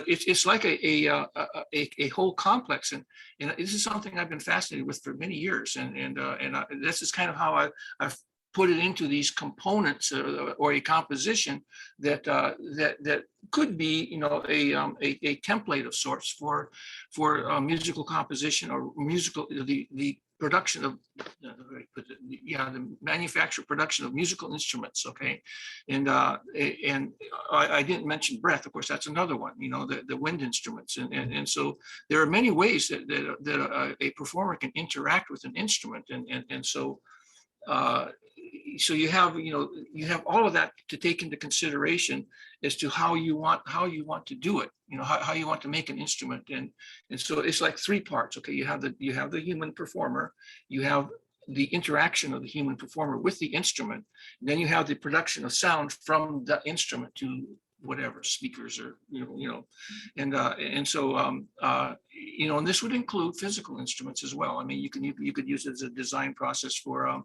it's like a whole complex, and this is something I've been fascinated with for many years, and this is kind of how I've put it into these components or a composition that could be a template of sorts for musical composition or the production of the manufacture production of musical instruments. Okay, and I didn't mention breath. Of course, that's another one. The wind instruments, and so there are many ways that a performer can interact with an instrument, and so. So you have all of that to take into consideration as to how you want to do it, how you want to make an instrument, and so it's like three parts. Okay, you have the human performer, you have the interaction of the human performer with the instrument, and then you have the production of sound from the instrument to whatever speakers or and so and this would include physical instruments as well. I mean, you could use it as a design process for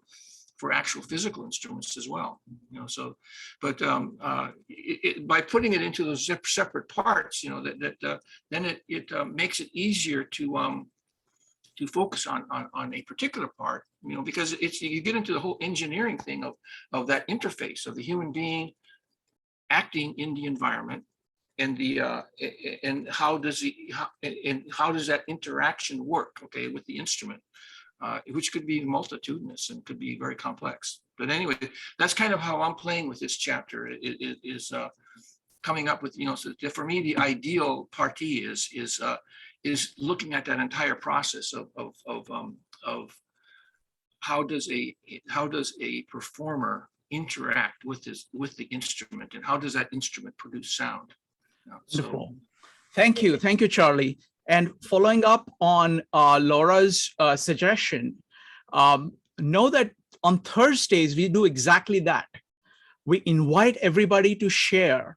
for actual physical instruments as well. So, but by putting it into those separate parts, then it makes it easier to focus on a particular part, because you get into the whole engineering thing of that interface of the human being acting in the environment, and and how does that interaction work, okay, with the instrument, which could be multitudinous and could be very complex. But anyway, that's kind of how I'm playing with this chapter. It is coming up with, so for me, the ideal partie is looking at that entire process of how does a performer interact with the instrument, and how does that instrument produce sound? Wonderful. Thank you, Charlie. And following up on Laura's suggestion, know that on Thursdays we do exactly that. We invite everybody to share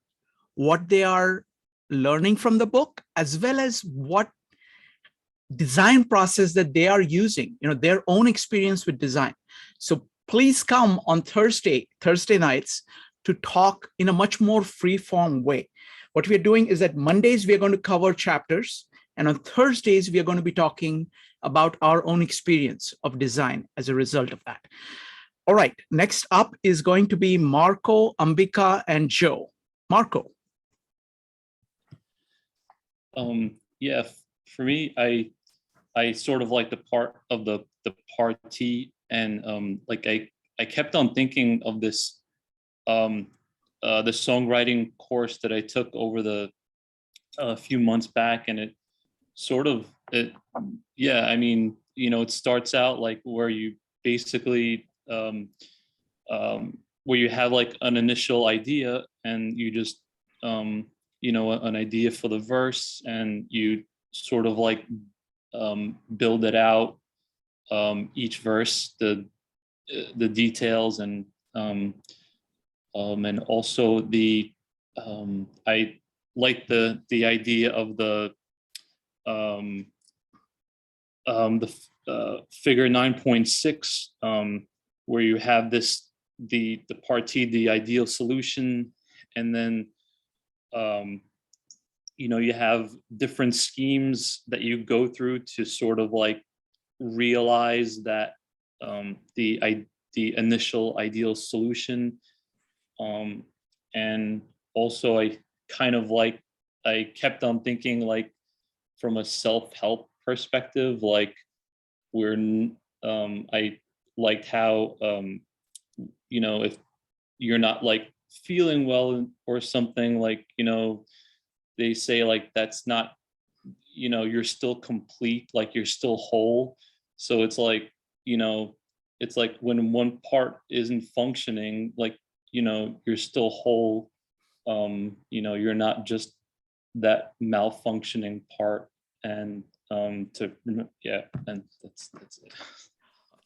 what they are learning from the book, as well as what design process that they are using, their own experience with design. So please come on Thursday nights to talk in a much more free-form way. What we're doing is that Mondays we're going to cover chapters, and on Thursdays we are going to be talking about our own experience of design as a result of that. All right, next up is going to be Marco, Ambika, and Joe. Marco. Yeah, for me, I sort of like the part of the partie, and like I kept on thinking of this the songwriting course that I took over a few months back, and it starts out like where you basically where you have like an initial idea, and you just an idea for the verse, and you sort of like build it out, each verse, the details, and also I like the idea of the figure 9.6, where you have the partie, the ideal solution, and then you have different schemes that you go through to sort of like realize that the initial ideal solution, and also I kept on thinking, like, from a self-help perspective, like I liked how if you're not like feeling well or something, like they say like that's not, you're still complete, like you're still whole. So it's like it's like when one part isn't functioning, like you're still whole. You're not just that malfunctioning part. And and that's it.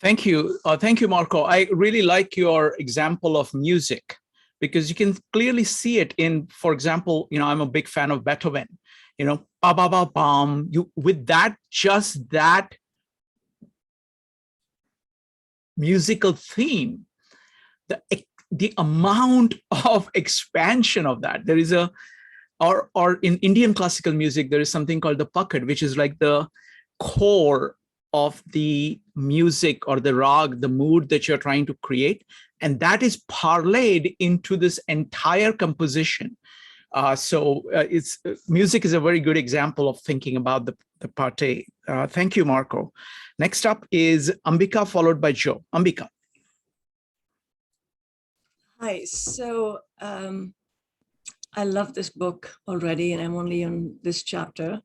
Thank you, Marco. I really like your example of music, because you can clearly see it in, for example, I'm a big fan of Beethoven. Ba ba ba bam. With that, just that musical theme, the amount of expansion of that. There is or in Indian classical music, there is something called the pakad, which is like the core of the music or the rag, the mood that you're trying to create. And that is parlayed into this entire composition. Music is a very good example of thinking about the partie. Thank you, Marco. Next up is Ambika, followed by Joe. Ambika. Hi, so I love this book already, and I'm only on this chapter.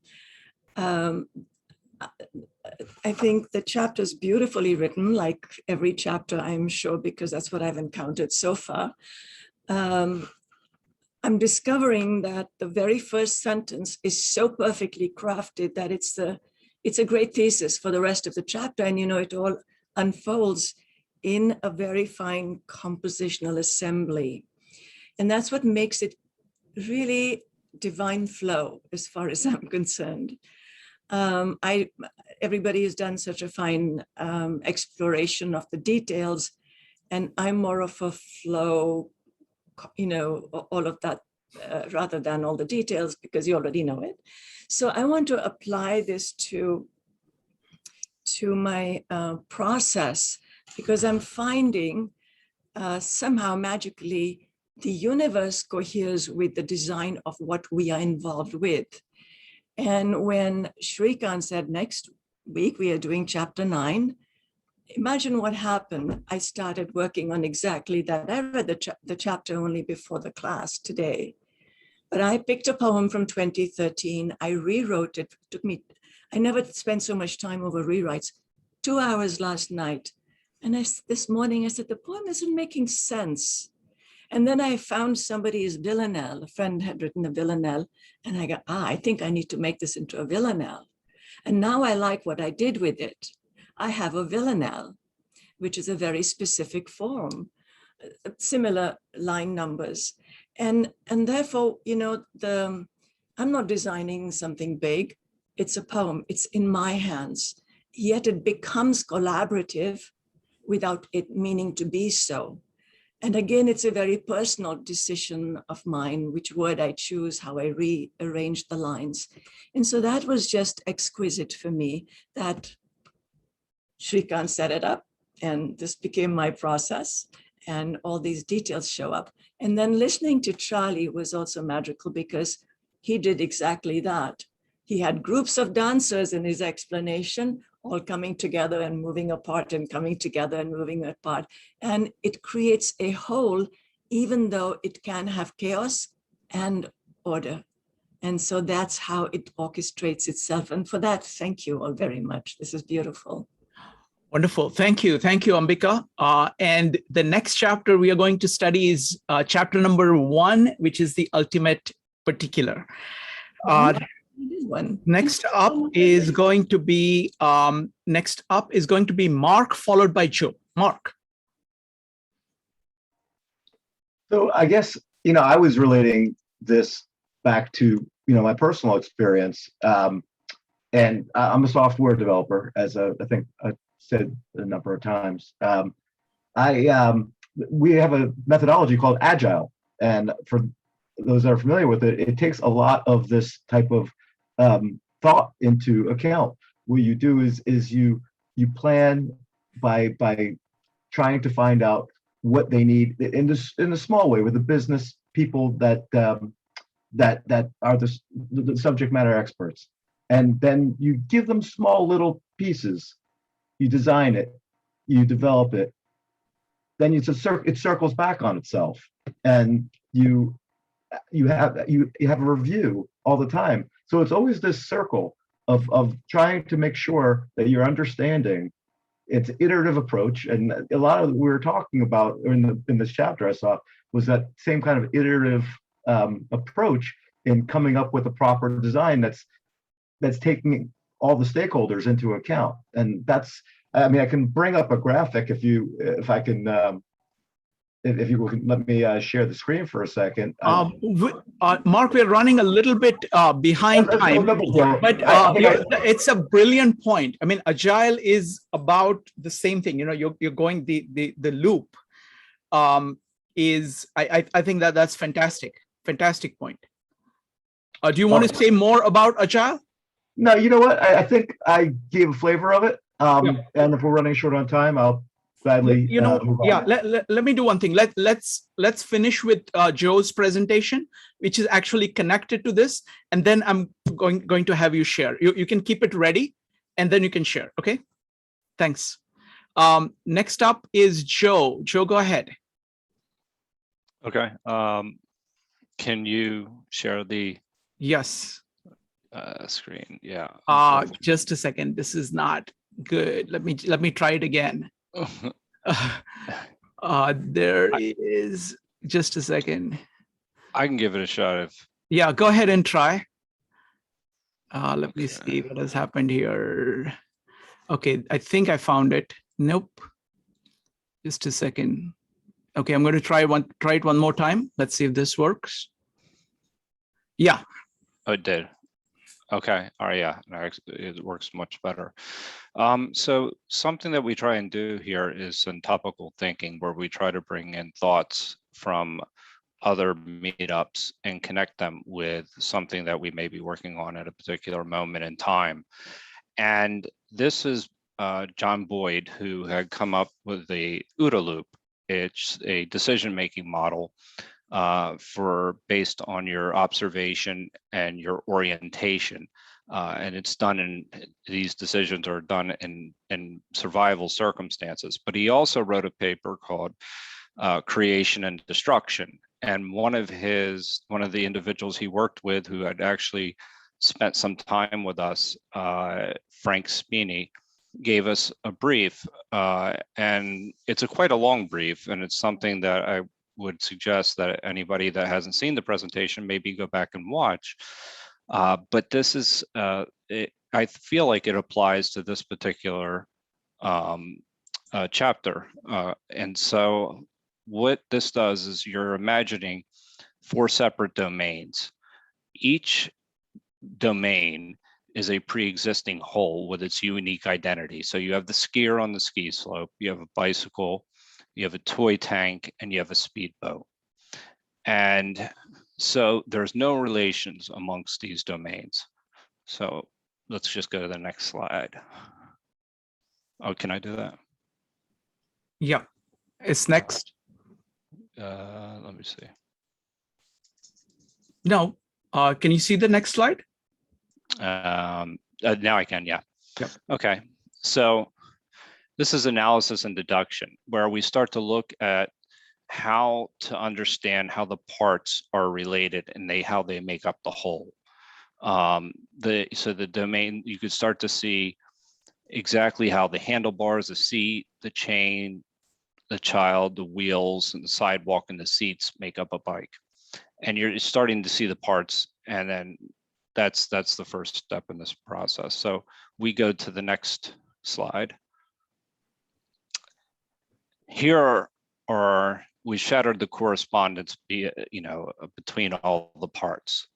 I think the chapter is beautifully written, like every chapter, I'm sure, because that's what I've encountered so far. I'm discovering that the very first sentence is so perfectly crafted that it's a great thesis for the rest of the chapter. And, it all unfolds in a very fine compositional assembly. And that's what makes it really divine flow, as far as I'm concerned. Everybody has done such a fine exploration of the details, And I'm more of a flow, all of that, rather than all the details, because you already know it. So I want to apply this to my process, because I'm finding somehow magically the universe coheres with the design of what we are involved with. And when Shrikant said next week we are doing chapter 9, imagine what happened. I started working on exactly that. I read the chapter only before the class today, but I picked a poem from 2013. I rewrote it. It took me, I never spent so much time over rewrites. 2 hours last night. And this morning I said, the poem isn't making sense. And then I found somebody's villanelle. A friend had written a villanelle. And I go, I think I need to make this into a villanelle. And now I like what I did with it. I have a villanelle, which is a very specific form, similar line numbers. And therefore, I'm not designing something big. It's a poem. It's in my hands. Yet it becomes collaborative without it meaning to be so. And again, it's a very personal decision of mine, which word I choose, how I rearrange the lines. And so that was just exquisite for me, that Shrikant set it up, and this became my process, and all these details show up. And then listening to Charlie was also magical, because he did exactly that. He had groups of dancers in his explanation, all coming together and moving apart and coming together and moving apart. And it creates a whole, even though it can have chaos and order. And so that's how it orchestrates itself. And for that, thank you all very much. This is beautiful. Wonderful. Thank you. Thank you, Ambika. And the next chapter we are going to study is chapter number 1, which is the ultimate particular. Next up is going to be Mark, followed by Joe. Mark. So I guess, I was relating this back to, my personal experience. And I'm a software developer, as I think I said a number of times. We have a methodology called Agile. And for those that are familiar with it, it takes a lot of this type of thought into account. What you do is you plan by trying to find out what they need in a small way with the business people that are the subject matter experts, and then you give them small little pieces. You design it, you develop it, then it circles back on itself, and you have a review all the time. So it's always this circle of trying to make sure that you're understanding. It's an iterative approach, and a lot of what we were talking about in this chapter I saw was that same kind of iterative approach in coming up with a proper design that's taking all the stakeholders into account. And I can bring up a graphic if you can let me share the screen for a second. Mark, we're running a little bit behind time, but it's a brilliant point. I mean, Agile is about the same thing. You're going the loop. I think that's fantastic point. Do you want to say more about Agile? No, you know what? I think I gave a flavor of it. And if we're running short on time, I'll gladly move on. Let me do one thing. Let's finish with Joe's presentation, which is actually connected to this, and then I'm going to have you share. You can keep it ready, and then you can share. Okay. Thanks. Next up is Joe. Joe, go ahead. Okay. Can you share the screen? Yeah. Just a second. This is not good. Let me try it again. There is, just a second. I can give it a shot. Go ahead and try. Let me see what has happened here. Okay, I think I found it. Nope. Just a second. Okay, I'm going to try it one more time. Let's see if this works. Yeah. Oh, it did. Okay, all right, yeah, no, it works much better. So something that we try and do here is some topical thinking, where we try to bring in thoughts from other meetups and connect them with something that we may be working on at a particular moment in time. And this is John Boyd, who had come up with the OODA loop. It's a decision-making model based on your observation and your orientation. And it's done these decisions are done in survival circumstances. But he also wrote a paper called Creation and Destruction. And one of the individuals he worked with, who had actually spent some time with us, Frank Spini, gave us a brief, and it's quite a long brief, and it's something that I would suggest that anybody that hasn't seen the presentation maybe go back and watch. But this is, I feel like it applies to this particular chapter. And so what this does is you're imagining 4 separate domains. Each domain is a pre-existing whole with its unique identity. So you have the skier on the ski slope, you have a bicycle, you have a toy tank, and you have a speedboat. And so there's no relations amongst these domains. So let's just go to the next slide. Oh, can I do that? Yeah, it's next. Let me see. No, can you see the next slide? Now I can, yeah. Yep. Okay, so this is analysis and deduction, where we start to look at how to understand how the parts are related and how they make up the whole. So the domain, you could start to see exactly how the handlebars, the seat, the chain, the child, the wheels, and the sidewalk and the seats make up a bike. And you're starting to see the parts, and then that's the first step in this process. So we go to the next slide. Here we shattered the correspondence between all the parts,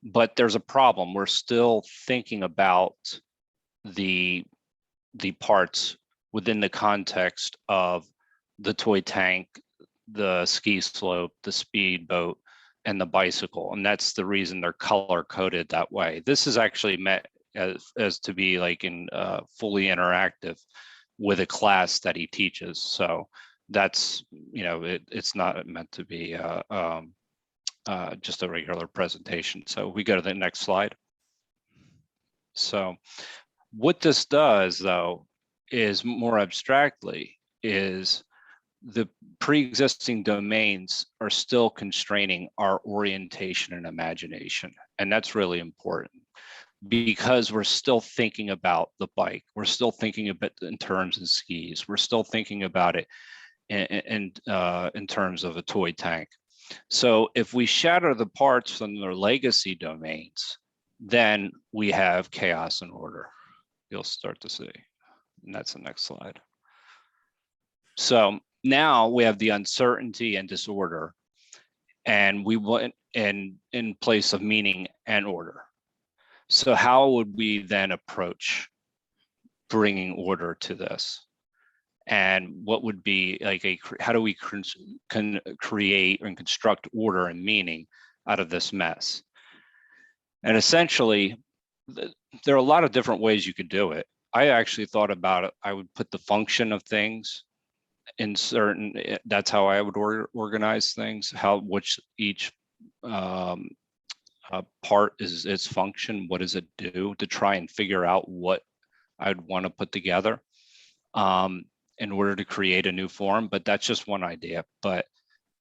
but there's a problem. We're still thinking about the parts within the context of the toy tank, the ski slope, the speedboat, and the bicycle. And that's the reason they're color coded that way. This is actually meant as to be like in fully interactive with a class that he teaches. So that's, it's not meant to be just a regular presentation. So we go to the next slide. So what this does, though, is more abstractly is the pre-existing domains are still constraining our orientation and imagination. And that's really important because we're still thinking about the bike. We're still thinking about it in terms of skis. We're still thinking about it in terms of a toy tank. So if we shatter the parts from their legacy domains, then we have chaos and order. You'll start to see. And that's the next slide. So now we have the uncertainty and disorder, and we want in place of meaning and order. So how would we then approach bringing order to this? And what would be like how do we create and construct order and meaning out of this mess? And essentially, there are a lot of different ways you could do it. I actually thought about it. I would put the function of things in certain, that's how I would organize things, which each part is its function, what does it do, to try and figure out what I'd want to put together in order to create a new form. But that's just one idea. But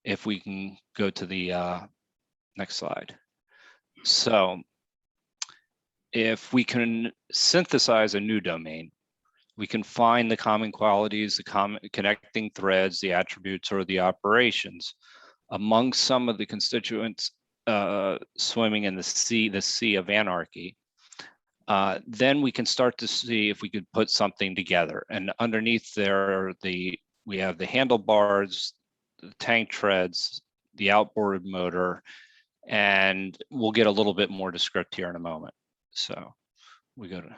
if we can go to the next slide. So if we can synthesize a new domain, we can find the common qualities, the common connecting threads, the attributes, or the operations among some of the constituents swimming in the sea of anarchy. Then we can start to see if we could put something together. And underneath there, we have the handlebars, the tank treads, the outboard motor, and we'll get a little bit more descriptive here in a moment. So we go to,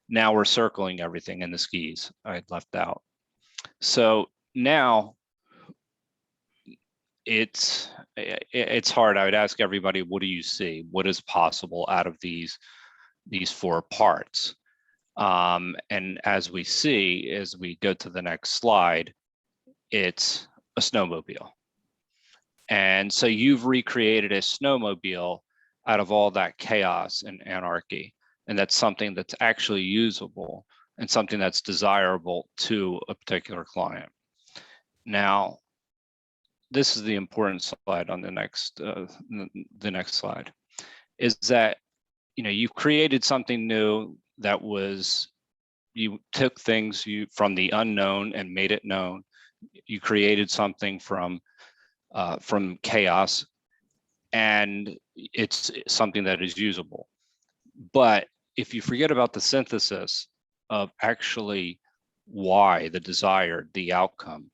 now we're circling everything in the skis I left out. So now it's hard. I would ask everybody, what do you see? What is possible out of these 4 parts? And as we see, as we go to the next slide, it's a snowmobile. And so you've recreated a snowmobile out of all that chaos and anarchy. And that's something that's actually usable and something that's desirable to a particular client. Now, this is the important slide on the next slide, is that, you know, you've created something new that was, you took things from the unknown and made it known. You created something from chaos, and it's something that is usable. But if you forget about the synthesis of actually why, the desired, the outcome,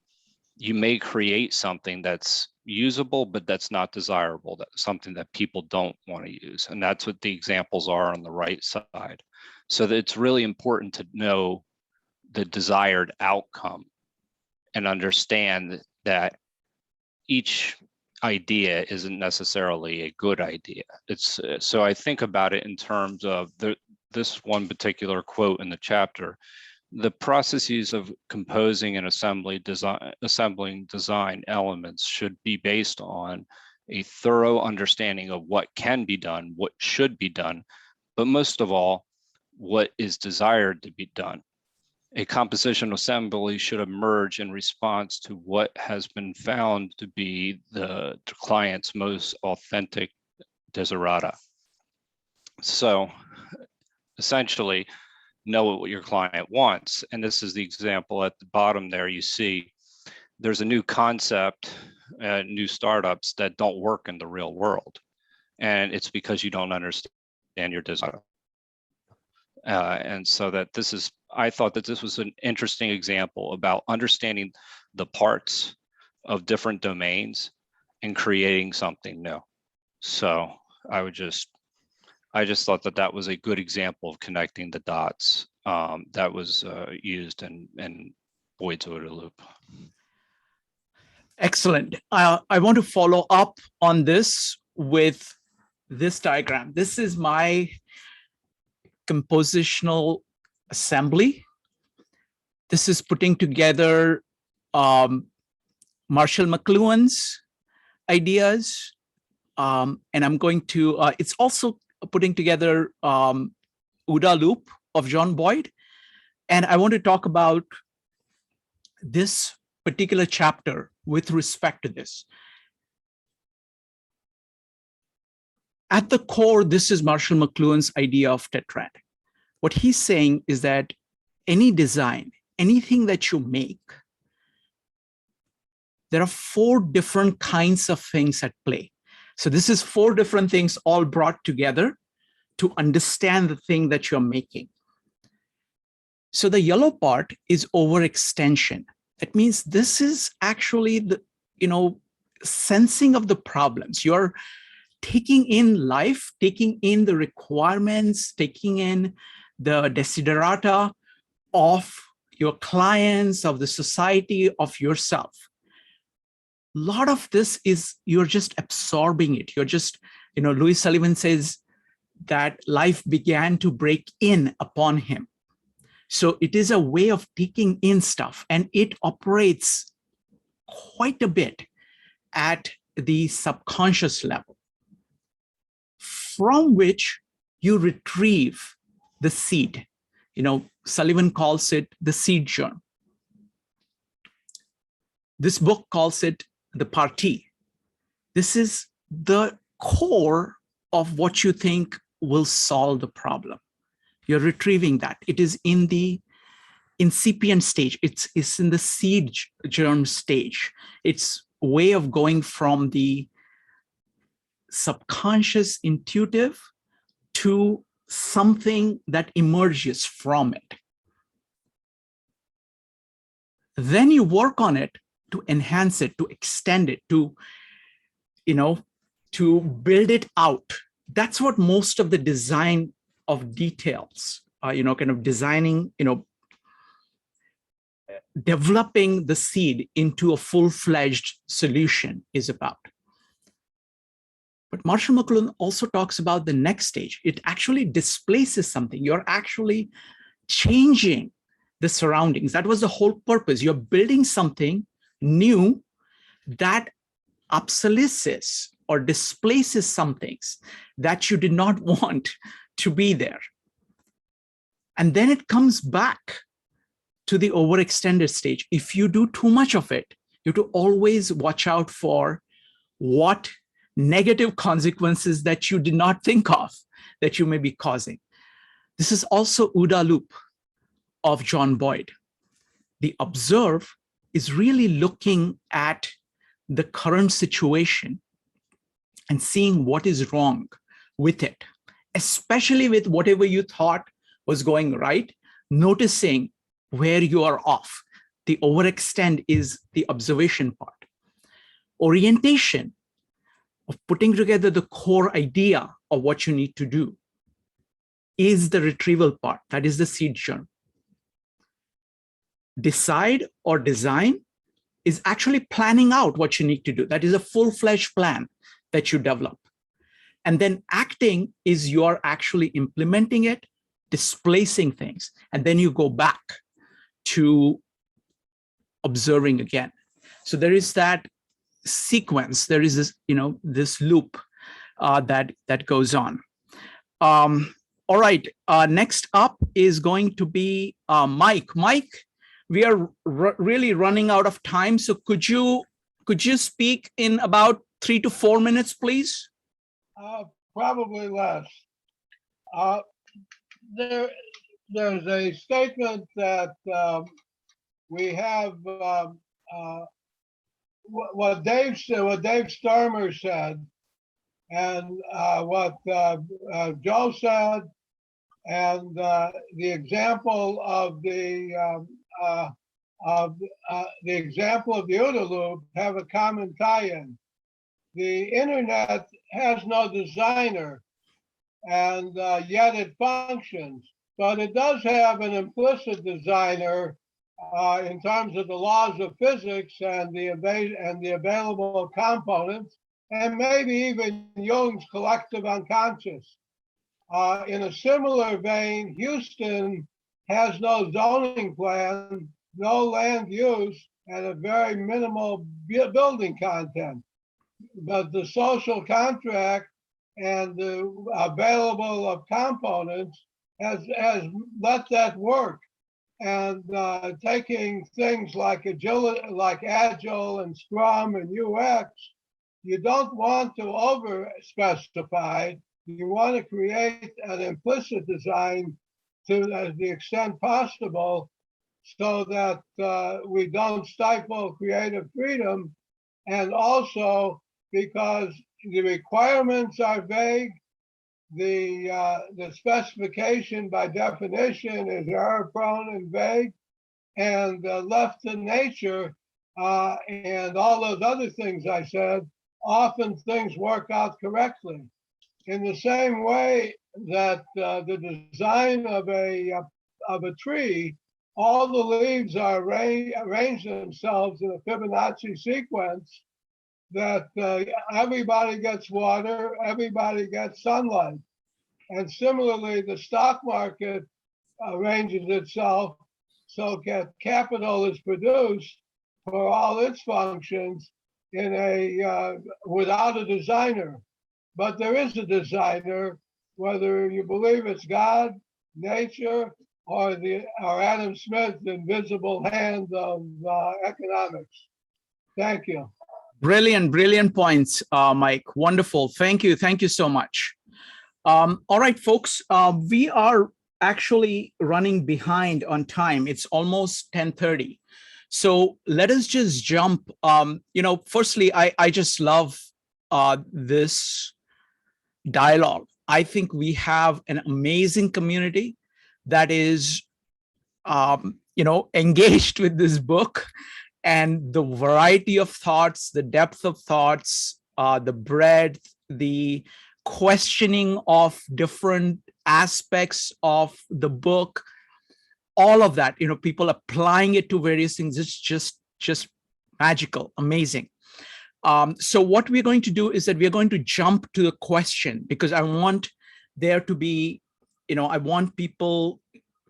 you may create something that's usable, but that's not desirable, that's something that people don't want to use. And that's what the examples are on the right side. So that it's really important to know the desired outcome and understand that each idea isn't necessarily a good idea. It's so I think about it in terms of this one particular quote in the chapter. The processes of composing and assembling design elements should be based on a thorough understanding of what can be done, what should be done, but most of all, what is desired to be done. A compositional assembly should emerge in response to what has been found to be the client's most authentic desiderata. So essentially, know what your client wants. And this is the example at the bottom there. You see there's a new concept, new startups that don't work in the real world. And it's because you don't understand your design. And so that this is, I thought that this was an interesting example about understanding the parts of different domains and creating something new. So I just thought that that was a good example of connecting the dots that was used in Boyd's OODA loop. Excellent. I want to follow up on this with this diagram. This is my compositional assembly. This is putting together Marshall McLuhan's ideas. And I'm going to, it's also putting together OODA loop of John Boyd. And I want to talk about this particular chapter with respect to this. At the core, this is Marshall McLuhan's idea of tetrad. What he's saying is that any design, anything that you make, there are 4 different kinds of things at play. So this is 4 different things all brought together to understand the thing that you're making. So the yellow part is overextension. That means this is actually the, sensing of the problems. You're taking in life, taking in the requirements, taking in the desiderata of your clients, of the society, of yourself. A lot of this is, you're just absorbing it. You're just, Louis Sullivan says that life began to break in upon him. So it is a way of taking in stuff, and it operates quite a bit at the subconscious level, from which you retrieve the seed. Sullivan calls it the seed germ. This book calls it the party. This is the core of what you think will solve the problem. You're retrieving that. It is in the incipient stage. It's in the seed germ stage. It's a way of going from the subconscious intuitive to something that emerges from it. Then you work on it to enhance it, to extend it, to build it out. That's what most of the design of details, kind of designing, developing the seed into a full-fledged solution is about. But Marshall McLuhan also talks about the next stage. It actually displaces something. You're actually changing the surroundings. That was the whole purpose. You're building something new that obsolesces or displaces some things that you did not want to be there. And then it comes back to the overextended stage. If you do too much of it, you have to always watch out for what negative consequences that you did not think of that you may be causing. This is also OODA loop of John Boyd. The observe is really looking at the current situation and seeing what is wrong with it, especially with whatever you thought was going right, noticing where you are off. The overextend is the observation part. Orientation of putting together the core idea of what you need to do is the retrieval part. That is the seed germ. Decide or design is actually planning out what you need to do. That is a full-fledged plan that you develop. And then acting is you're actually implementing it, displacing things, and then you go back to observing again. So there is that sequence, there is this, this loop that goes on. All right, next up is going to be Mike. Mike, we are really running out of time, so could you speak in about 3 to 4 minutes, please? Probably less. There's a statement that we have what Dave Stormer said, and what Joe said, and the example of the example of the OODA loop have a common tie-in. The internet has no designer, and yet it functions. But it does have an implicit designer in terms of the laws of physics and the available components, and maybe even Jung's collective unconscious. In a similar vein, Houston has no zoning plan, no land use, and a very minimal building content. But the social contract and the available of components has let that work. And taking things like Agile and Scrum and UX, you don't want to over specify. You want to create an implicit design to the extent possible, so that we don't stifle creative freedom, and also because the requirements are vague. The specification by definition is error-prone and vague, and left to nature and all those other things I said, often things work out correctly. In the same way that the design of a tree, all the leaves are arranged themselves in a Fibonacci sequence, that everybody gets water, everybody gets sunlight. And similarly, the stock market arranges itself so that capital is produced for all its functions in without a designer. But there is a designer, whether you believe it's God, nature, or Adam Smith's invisible hand of economics. Thank you. Brilliant points, Mike. Wonderful. Thank you so much. All right, folks, we are actually running behind on time. It's almost 10:30. So let us just jump. Firstly, I just love this dialogue. I think we have an amazing community that is, engaged with this book, and the variety of thoughts, the depth of thoughts, the breadth, the questioning of different aspects of the book, all of that, people applying it to various things. It's just magical, amazing. So what we're going to do is that we're going to jump to the question, because I want there to be, I want people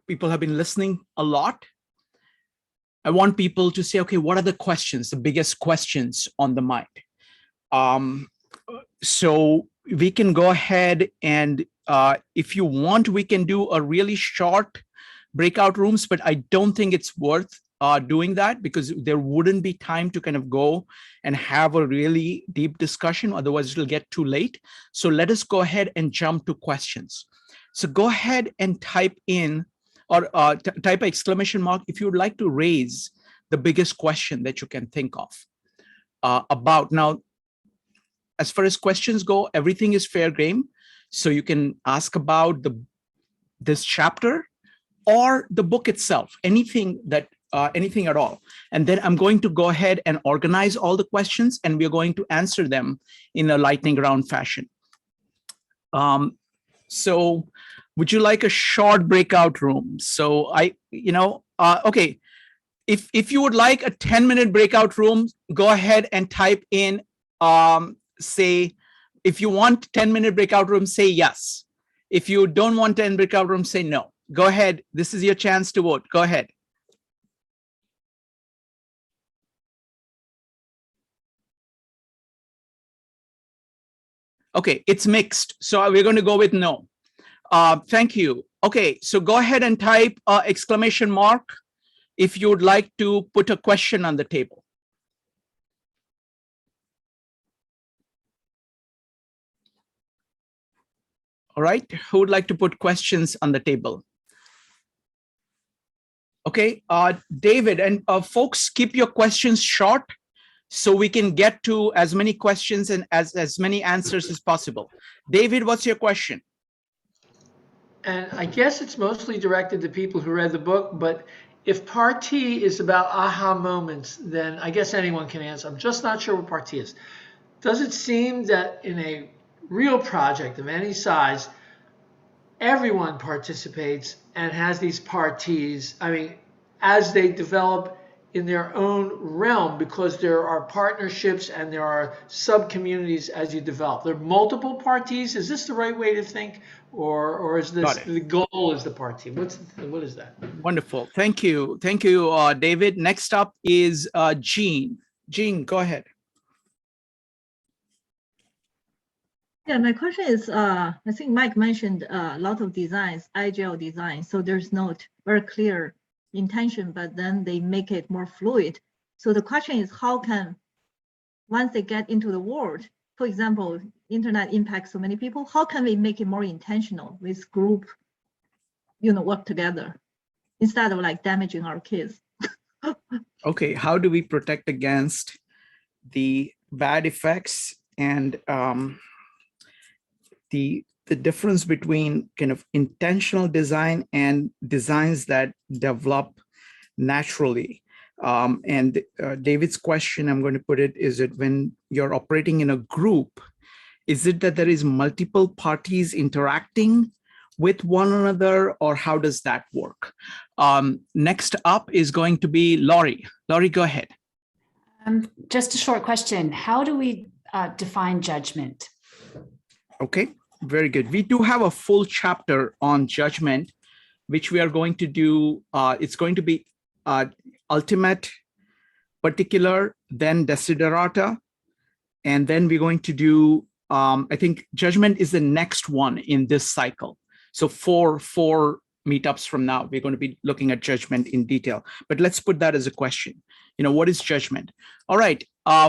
have been listening a lot. I want people to say, okay, what are the questions, the biggest questions on the mind? So we can go ahead and if you want, we can do a really short breakout rooms, but I don't think it's worth doing that, because there wouldn't be time to kind of go and have a really deep discussion. Otherwise it'll get too late. So let us go ahead and jump to questions. So go ahead and type in, or type an exclamation mark if you would like to raise the biggest question that you can think of about. Now, as far as questions go, everything is fair game. So you can ask about this chapter or the book itself, anything at all. And then I'm going to go ahead and organize all the questions, and we're going to answer them in a lightning round fashion. So would you like a short breakout room? So okay. If you would like a 10-minute breakout room, go ahead and type in, say, if you want 10-minute breakout room, say yes. If you don't want 10 breakout rooms, say no. Go ahead. This is your chance to vote. Go ahead. Okay, it's mixed. So we're going to go with no. Thank you. Okay, so go ahead and type exclamation mark if you would like to put a question on the table. All right, who would like to put questions on the table? Okay, David, and folks, keep your questions short so we can get to as many questions and as many answers as possible. David, what's your question? And I guess it's mostly directed to people who read the book, but if part T is about aha moments, then I guess anyone can answer. I'm just not sure what part T is. Does it seem that in a real project of any size, everyone participates and has these parties, I mean, as they develop in their own realm, because there are partnerships and there are sub-communities as you develop? There are multiple parties. Is this the right way to think? Or is this the goal is the party? What is that? Wonderful. Thank you. Thank you, David. Next up is Jean. Jean, go ahead. Yeah, my question is, I think Mike mentioned a lot of designs, agile design. So there's not very clear intention, but then they make it more fluid. So the question is, how can, once they get into the world, for example, internet impacts so many people, how can we make it more intentional with group, work together instead of like damaging our kids? Okay, how do we protect against the bad effects and the difference between kind of intentional design and designs that develop naturally? And David's question, I'm going to put it, is it when you're operating in a group, is it that there is multiple parties interacting with one another, or how does that work? Next up is going to be Laurie. Laurie, go ahead. Just a short question. How do we define judgment? Okay, very good. We do have a full chapter on judgment, which we are going to do. It's going to be ultimate, particular, then desiderata, and then we're going to do, I think judgment is the next one in this cycle. So four meetups from now, we're going to be looking at judgment in detail, but let's put that as a question. What is judgment? All right,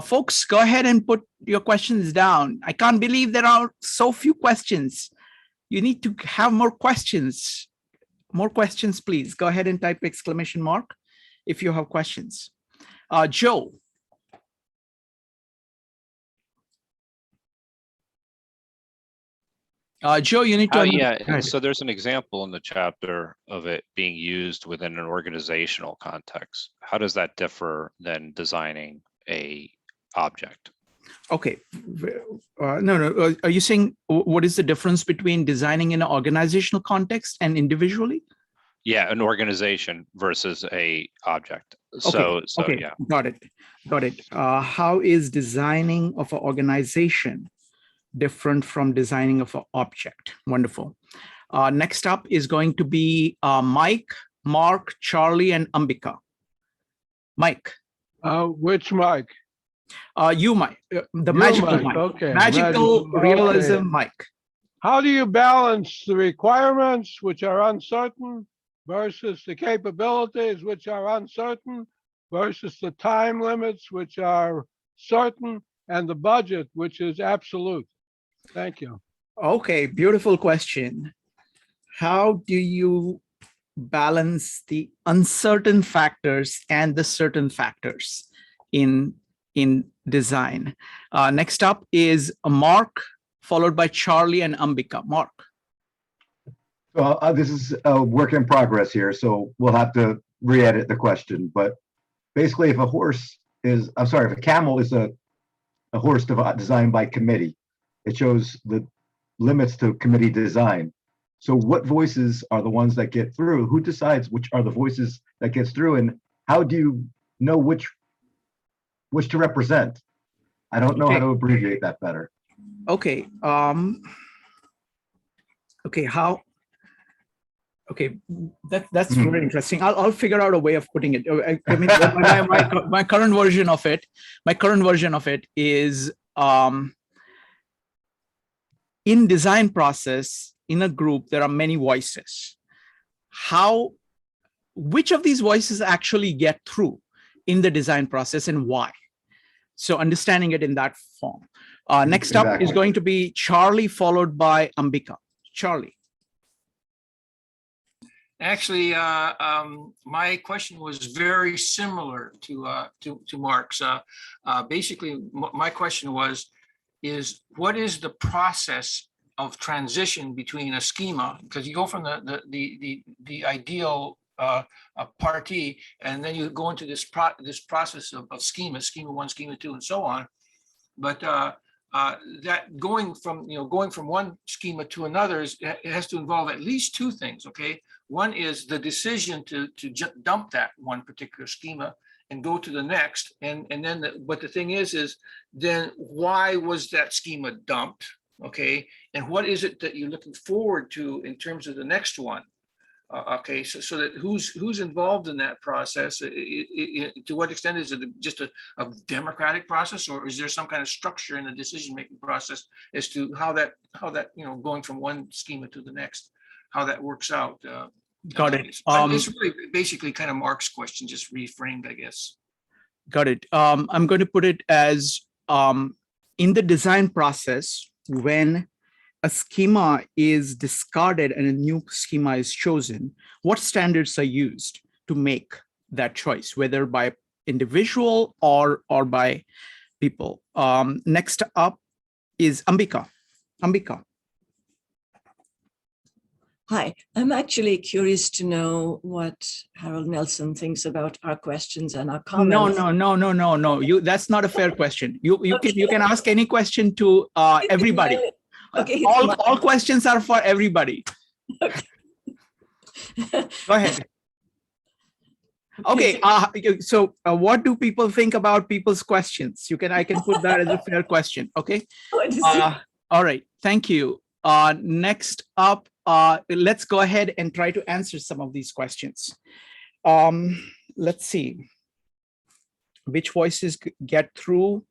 folks, go ahead and put your questions down. I can't believe there are so few questions. You need to have more questions. More questions, please. Go ahead and type exclamation mark if you have questions. Joe. Joe, you need to. Yeah, so there's an example in the chapter of it being used within an organizational context. How does that differ than designing a object? Okay. Are you saying what is the difference between designing in an organizational context and individually? Yeah, an organization versus a object. Okay. Okay. Yeah. Got it. Got it. How is designing of an organization different from designing of an object? Wonderful. Next up is going to be Mike, Mark, Charlie, and Ambika. Mike. Which Mike? You, Mike. The You, magical Mike. Mike. Okay. Magical realism, Okay. Mike. How do you balance the requirements, which are uncertain, versus the capabilities, which are uncertain, versus the time limits, which are certain, and the budget, which is absolute? Thank you. Okay, beautiful question. How do you balance the uncertain factors and the certain factors in design? Next up is Mark, followed by Charlie and Ambika. Mark. Well, this is a work in progress here, so we'll have to re-edit the question. But basically, if a camel is a horse designed by committee, it shows the limits to committee design. So what voices are the ones that get through? Who decides which are the voices that gets through? And how do you know which to represent? I don't know how to abbreviate that better. Okay. That's very interesting. I'll figure out a way of putting it. I mean, my current version of it is in design process, in a group, there are many voices. Which of these voices actually get through in the design process and why? So understanding it in that form. Next up is going to be Charlie, followed by Ambika. Charlie. Actually, my question was very similar to Mark's. Basically, my question is what is the process of transition between a schema? Because you go from the ideal party, and then you go into this process of schema 1, schema 2, and so on. But that going from one schema to another it has to involve at least two things. Okay, one is the decision to dump that one particular schema and go to the next, and then but the thing is then why was that schema dumped? Okay, and what is it that you're looking forward to in terms of the next one? Okay, so that who's involved in that process? To what extent is it just a democratic process, or is there some kind of structure in the decision-making process as to how that going from one schema to the next, how that works out? Got it. It's really basically kind of Mark's question, just reframed, I guess. Got it. I'm going to put it as in the design process, when a schema is discarded and a new schema is chosen, what standards are used to make that choice, whether by individual or by people? Next up is Ambika. Ambika. Hi, I'm actually curious to know what Harold Nelson thinks about our questions and our comments. No. That's not a fair question. You can ask any question to everybody. Okay. All questions are for everybody. Okay. Go ahead. Okay. So what do people think about people's questions? I can put that as a fair question. Okay. All right. Thank you. Next up, let's go ahead and try to answer some of these questions. Let's see which voices get through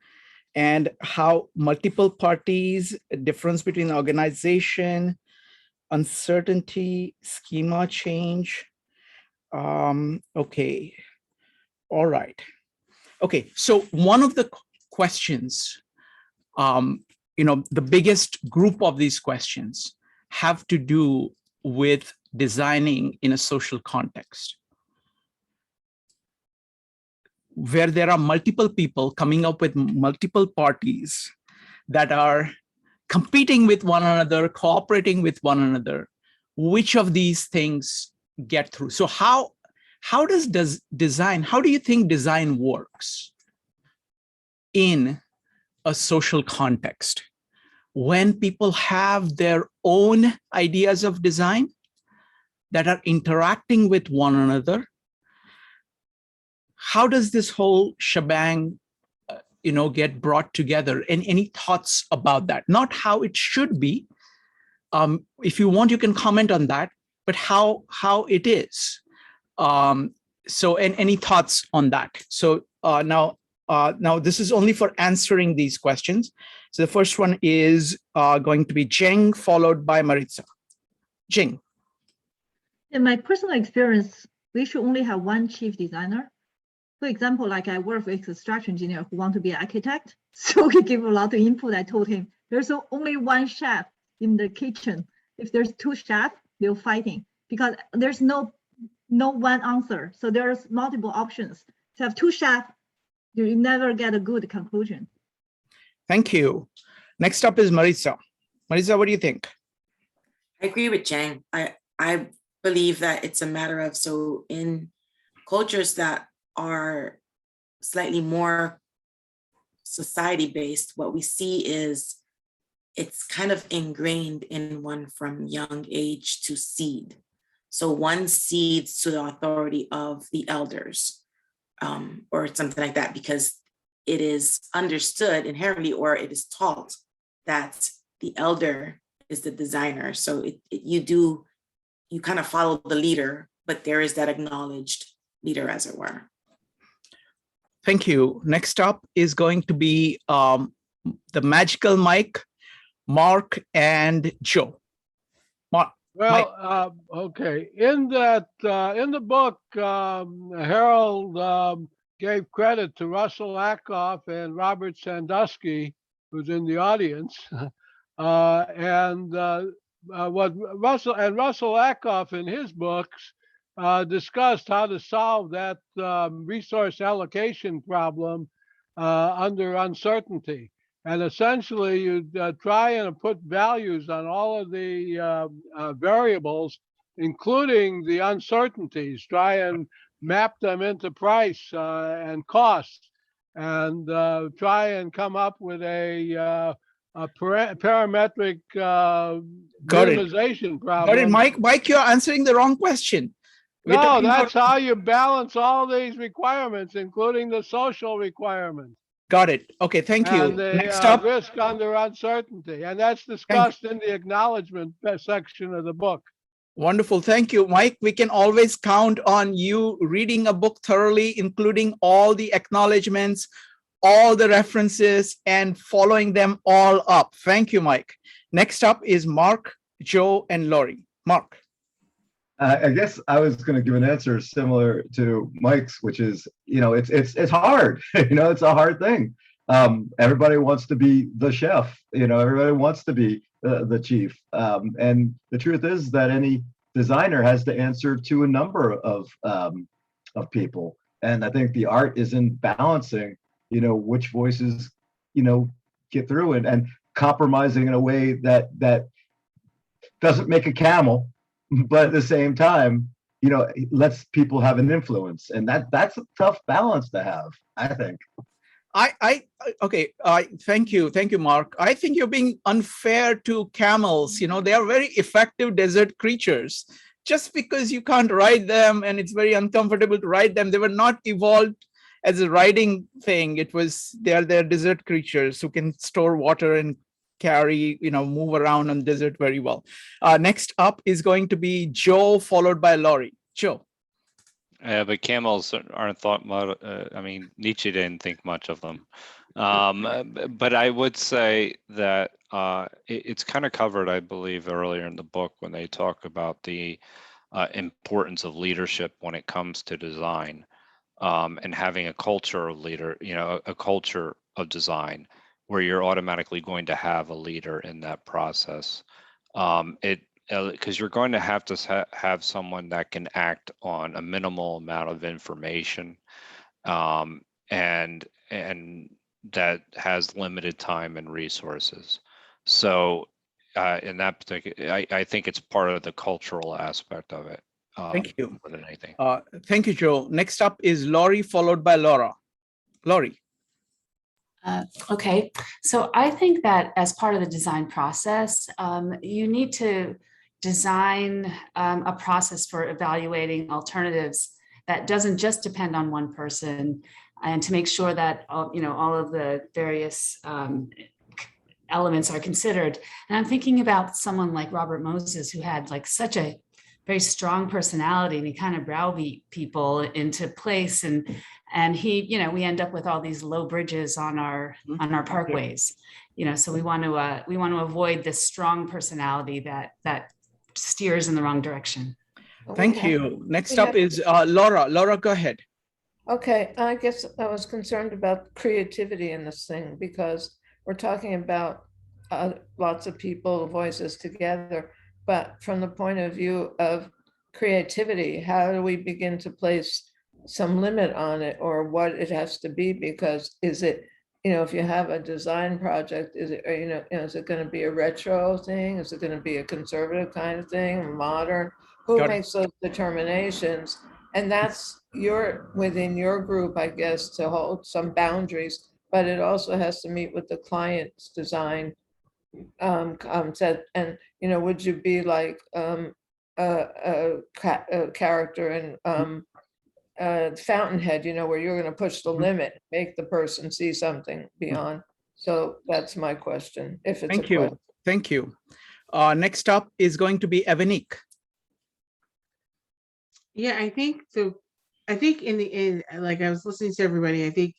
and how multiple parties, difference between organization, uncertainty, schema change. Okay. All right. Okay. So one of the questions, the biggest group of these questions have to do with designing in a social context, where there are multiple people coming up with multiple parties that are competing with one another, cooperating with one another. Which of these things get through? So how do you think design works in a social context. When people have their own ideas of design that are interacting with one another, how does this whole shebang get brought together? And any thoughts about that? Not how it should be. If you want, you can comment on that, but how it is. So, and any thoughts on that? So now this is only for answering these questions. So the first one is going to be Jing, followed by Maritza. Jing. In my personal experience, we should only have one chief designer. For example, like I work with a structural engineer who want to be an architect. So he gave a lot of input. I told him there's only one chef in the kitchen. If there's two chefs, they're fighting because there's no one answer. So there's multiple options. To have two chefs, you never get a good conclusion. Thank you. Next up is Maritza. Maritza, what do you think? I agree with Jang. I believe that it's a matter of, so in cultures that are slightly more society-based, what we see is it's kind of ingrained in one from young age to seed. So one cedes to the authority of the elders or something like that, because it is understood inherently, or it is taught that the elder is the designer. So you kind of follow the leader, but there is that acknowledged leader, as it were. Thank you. Next up is going to be the magical Mike, Mark, and Joe. Mark. Well, okay. In the book, Harold gave credit to Russell Ackoff and Robert Sandusky, who's in the audience, and what Russell Ackoff in his books discussed how to solve that resource allocation problem under uncertainty. And essentially, you try and put values on all of the variables, including the uncertainties. Try and map them into price and costs, and try and come up with a parametric minimization problem. Got it, Mike. Mike, you're answering the wrong question. No, that's how you balance all these requirements, including the social requirements. Got it. Okay, thank you. And the Next up, risk under uncertainty. And that's discussed in the acknowledgement section of the book. Wonderful. Thank you, Mike. We can always count on you reading a book thoroughly, including all the acknowledgements, all the references, and following them all up. Thank you, Mike. Next up is Mark, Joe, and Laurie. Mark. I guess I was going to give an answer similar to Mike's, which is, it's hard. It's a hard thing. Everybody wants to be the chef. Everybody wants to be the chief. And the truth is that any designer has to answer to a number of people. And I think the art is in balancing, which voices, get through and compromising in a way that doesn't make a camel, but at the same time, lets people have an influence, and that's a tough balance to have, I think. Thank you, Mark. I think you're being unfair to camels. They are very effective desert creatures. Just because you can't ride them and it's very uncomfortable to ride them, they were not evolved as a riding thing. They're desert creatures who can store water and carry, move around on desert very well. Next up is going to be Joe, followed by Laurie. Joe. Yeah, but camels aren't thought much. Nietzsche didn't think much of them. But I would say that it's kind of covered, I believe, earlier in the book when they talk about the importance of leadership when it comes to design, and having a culture of a culture of design, where you're automatically going to have a leader in that process. Because you're going to have have someone that can act on a minimal amount of information, and that has limited time and resources. So in that particular, I think it's part of the cultural aspect of it. Thank you. More than anything. Thank you, Joe. Next up is Laurie, followed by Laura. Laurie. Okay, so I think that as part of the design process, you need to design a process for evaluating alternatives that doesn't just depend on one person, and to make sure that all of the various elements are considered. And I'm thinking about someone like Robert Moses, who had like such a very strong personality, and he kind of browbeat people into place, and he, we end up with all these low bridges on our parkways, so we want to avoid this strong personality that steers in the wrong direction. Thank you. Next up is Laura. Laura, go ahead. Okay, I guess I was concerned about creativity in this thing, because we're talking about lots of people, voices together, but from the point of view of creativity, how do we begin to place some limit on it, or what it has to be? Because is it, if you have a design project, is it, is it going to be a retro thing? Is it going to be a conservative kind of thing, modern? Who makes those determinations? And that's within your group, I guess, to hold some boundaries, but it also has to meet with the client's design set. And, would you be like a character in Fountainhead, where you're going to push the limit, make the person see something beyond? So that's my question. If it's Thank you. Thank you. Next up is going to be Evanique. Yeah, I think so. I think in the end, like I was listening to everybody, I think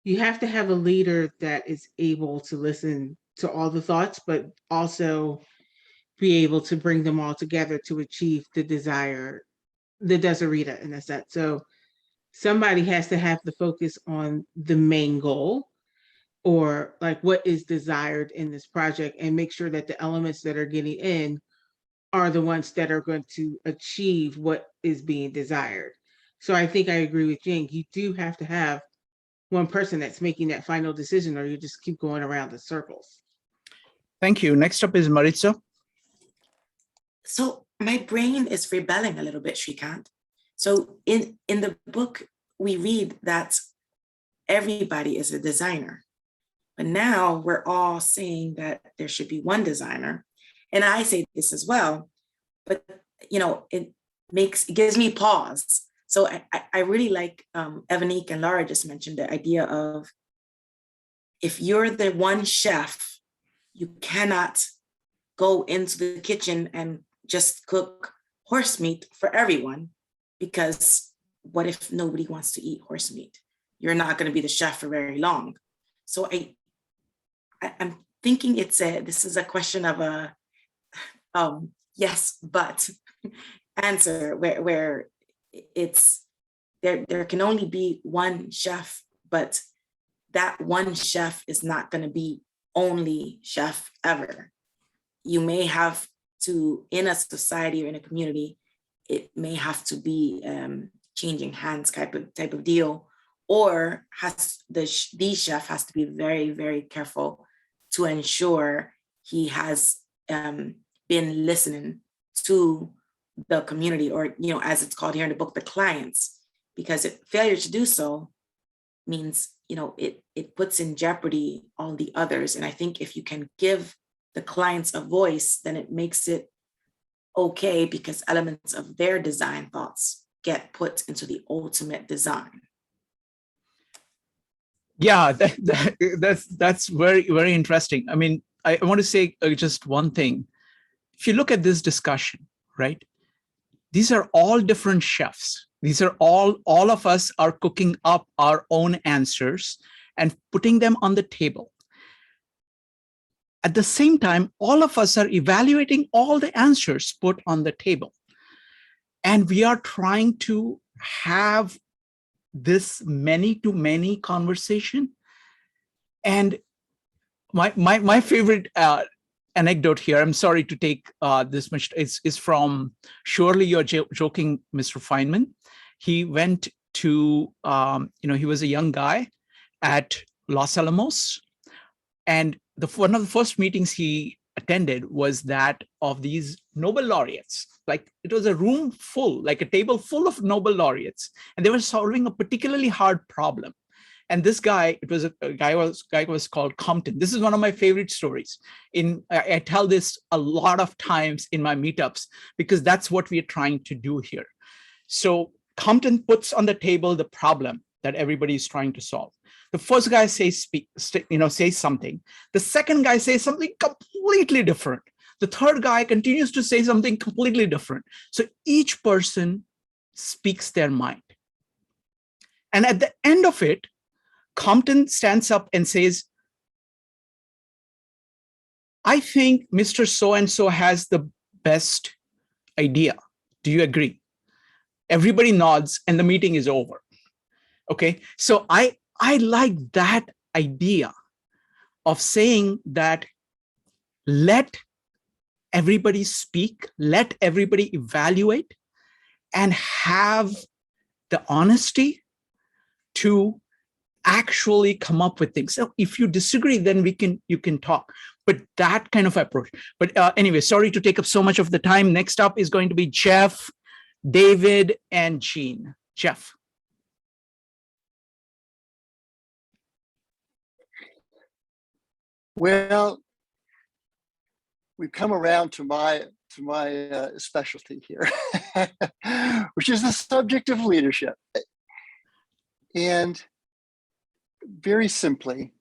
you have to have a leader that is able to listen to all the thoughts, but also be able to bring them all together to achieve the desirita in a sense. So somebody has to have the focus on the main goal, or like what is desired in this project, and make sure that the elements that are getting in are the ones that are going to achieve what is being desired. So I think I agree with Jing. You do have to have one person that's making that final decision, or you just keep going around in circles. Thank you. Next up is Maritza. So my brain is rebelling a little bit, Shrikant. So in the book, we read that everybody is a designer. But now we're all saying that there should be one designer. And I say this as well, but it gives me pause. So I really like Evanique and Laura just mentioned the idea of, if you're the one chef, you cannot go into the kitchen and just cook horse meat for everyone, because what if nobody wants to eat horse meat? You're not going to be the chef for very long. So I'm thinking this is a question of a yes, but answer, where it's there can only be one chef, but that one chef is not going to be only chef ever. You may have to, in a society or in a community, it may have to be changing hands type of deal, or the chef has to be very, very careful to ensure he has been listening to the community, or as it's called here in the book, the clients, because failure to do so means it puts in jeopardy all the others. And I think if you can give the clients a voice, then it makes it okay, because elements of their design thoughts get put into the ultimate design. Yeah, that's very, very interesting. I mean, I want to say just one thing. If you look at this discussion, right, these are all different chefs. These are all of us are cooking up our own answers and putting them on the table. At the same time, all of us are evaluating all the answers put on the table. And we are trying to have this many-to-many conversation. And my favorite anecdote here, I'm sorry to take this much, is from, surely you're joking, Mr. Feynman. He went to, he was a young guy at Los Alamos, and one of the first meetings he attended was that of these Nobel laureates. Like, it was a room full, like a table full of Nobel laureates, and they were solving a particularly hard problem. And this guy, it was a guy was called Compton. This is one of my favorite stories. I tell this a lot of times in my meetups because that's what we're trying to do here. So Compton puts on the table the problem that everybody is trying to solve. The first guy says something. The second guy says something completely different. The third guy continues to say something completely different. So each person speaks their mind. And at the end of it, Compton stands up and says, I think Mr. So-and-so has the best idea. Do you agree? Everybody nods and the meeting is over. Okay, so I like that idea of saying that let everybody speak, let everybody evaluate, and have the honesty to actually come up with things. So if you disagree, then you can talk, but that kind of approach. But anyway, sorry to take up so much of the time. Next up is going to be Jeff, David, and Jean. Jeff. Well, we've come around to my specialty here, which is the subject of leadership. And very simply,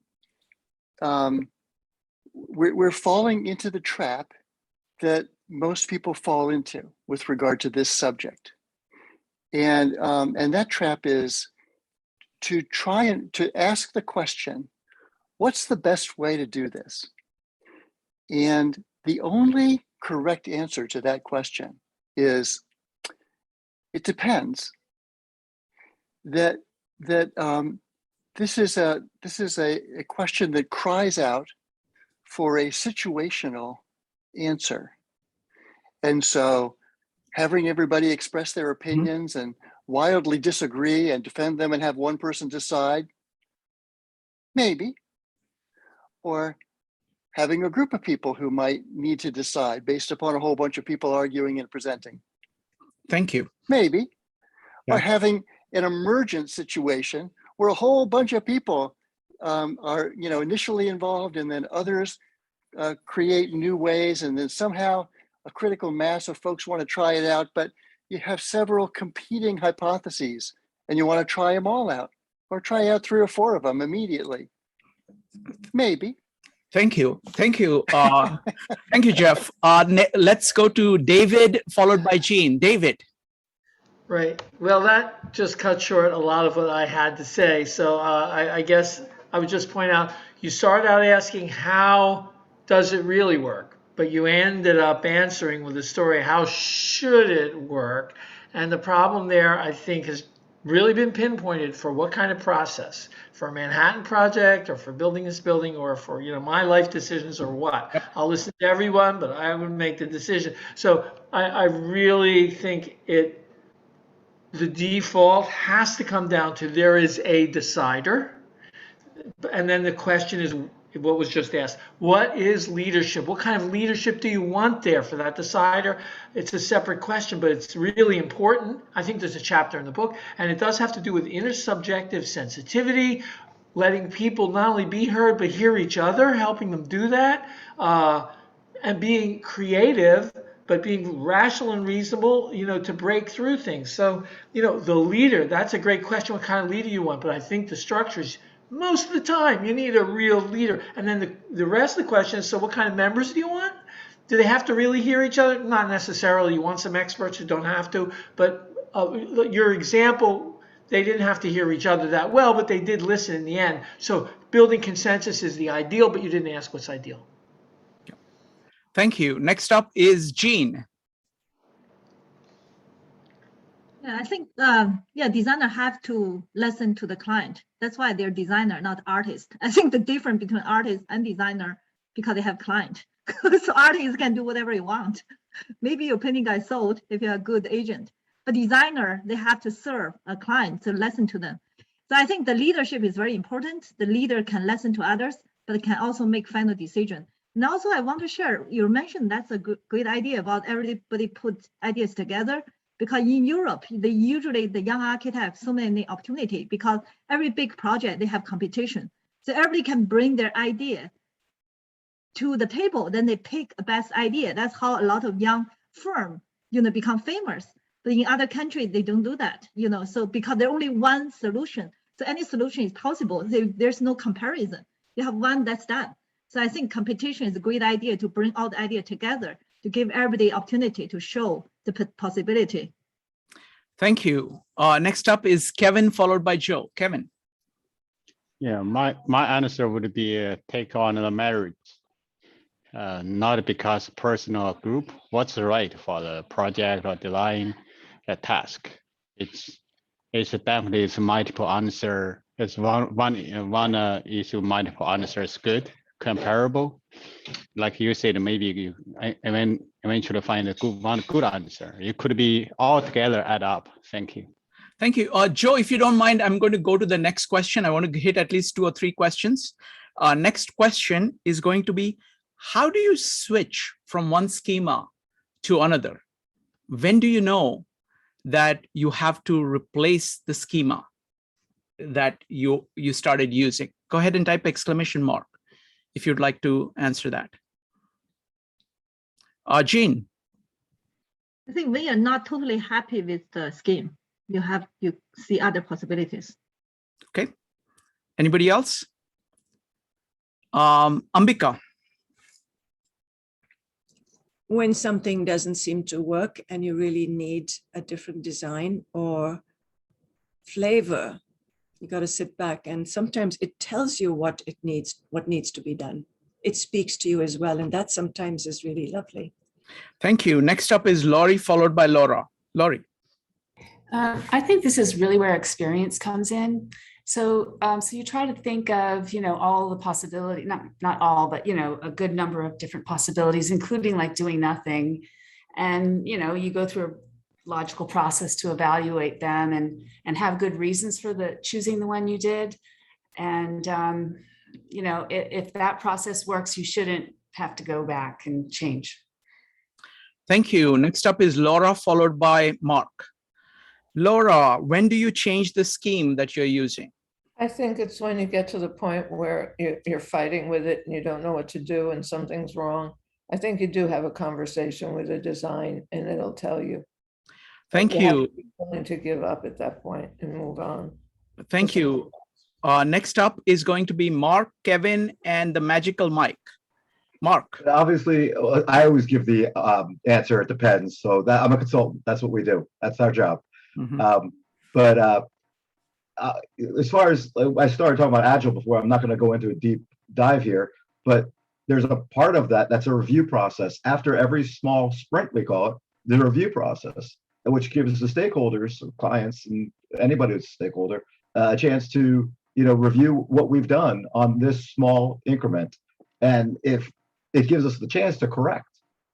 we're falling into the trap that most people fall into with regard to this subject. And that trap is to try and to ask the question, what's the best way to do this? And the only correct answer to that question is, it depends. This is a question that cries out for a situational answer. And so having everybody express their opinions and wildly disagree and defend them and have one person decide, maybe. Or having a group of people who might need to decide based upon a whole bunch of people arguing and presenting. Thank you. Maybe. Yeah. Or having an emergent situation where a whole bunch of people are initially involved, and then others create new ways, and then somehow a critical mass of folks want to try it out, but you have several competing hypotheses and you want to try them all out, or try out 3 or 4 of them immediately. Maybe. Thank you. Thank you. Thank you, Jeff. Let's go to David, followed by Jean. David. Right. Well, that just cut short a lot of what I had to say. So I guess I would just point out, you started out asking, how does it really work? But you ended up answering with a story, how should it work? And the problem there, I think, has really been pinpointed for what kind of process, for a Manhattan project, or for building this building, or for my life decisions, or what. Yep. I'll listen to everyone, but I would make the decision. So I really think the default has to come down to, there is a decider, and then the question is what was just asked. What is leadership? What kind of leadership do you want there for that decider? It's a separate question, but it's really important. I think there's a chapter in the book, and it does have to do with intersubjective sensitivity, letting people not only be heard, but hear each other, helping them do that, and being creative, but being rational and reasonable, to break through things. So, the leader, that's a great question, what kind of leader you want, but I think the structures, most of the time, you need a real leader. And then the rest of the question is, so what kind of members do you want? Do they have to really hear each other? Not necessarily. You want some experts who don't have to. But your example, they didn't have to hear each other that well, but they did listen in the end. So building consensus is the ideal, but you didn't ask what's ideal. Thank you. Next up is Jean. Yeah, I think, designer have to listen to the client. That's why they're designer, not artist. I think the difference between artist and designer, because they have client. So artists can do whatever you want. Maybe your painting got sold if you're a good agent. But designer, they have to serve a client to listen to them. So I think the leadership is very important. The leader can listen to others, but can also make final decision. And also I want to share, you mentioned that's a great idea about everybody put ideas together, because in Europe, usually the young architects so many opportunity because every big project they have competition. So everybody can bring their idea to the table, then they pick a best idea. That's how a lot of young firm, become famous. But in other countries, they don't do that, so because there's only one solution. So any solution is possible. There's no comparison. You have one that's done. So I think competition is a great idea to bring all the idea together, to give everybody opportunity to show the possibility. Thank you. Next up is Kevin, followed by Joe. Kevin. Yeah, my answer would be take on the merit, not because personal or group. What's right for the project or design, a task. It's definitely it's multiple answer. It's one issue. Multiple answer is good, comparable. Like you said, maybe you eventually find a good answer. It could be all together add up. Thank you. Thank you. Joe, if you don't mind, I'm going to go to the next question. I want to hit at least 2 or 3 questions. Next question is going to be, how do you switch from one schema to another? When do you know that you have to replace the schema that you started using? Go ahead and type exclamation mark if you'd like to answer that. Jean. I think when you're not totally happy with the scheme, you see other possibilities. Okay. Anybody else? Ambika. When something doesn't seem to work and you really need a different design or flavor, you got to sit back, and sometimes it tells you what needs to be done. It speaks to you as well, and that sometimes is really lovely. Thank you. Next up is Laurie, followed by Laura. Laurie. I think this is really where experience comes in. So you try to think of, all the possibilities, not all, but, a good number of different possibilities, including like doing nothing. And, you go through a logical process to evaluate them and have good reasons for choosing the one you did. And, if that process works, you shouldn't have to go back and change. Thank you. Next up is Laura, followed by Mark. Laura, when do you change the scheme that you're using? I think it's when you get to the point where you're fighting with it and you don't know what to do and something's wrong. I think you do have a conversation with the design and it'll tell you. Thank you. Have to be willing to give up at that point and move on. Thank you. Next up is going to be Mark, Kevin, and the magical Mike. Mark. Obviously, I always give the answer, it depends. So that I'm a consultant. That's what we do. That's our job. Mm-hmm. As far as I started talking about Agile before, I'm not going to go into a deep dive here, but there's a part of that that's a review process. After every small sprint, we call it, the review process, which gives the stakeholders, clients, and anybody who's a stakeholder, a chance to review what we've done on this small increment. And if it gives us the chance to correct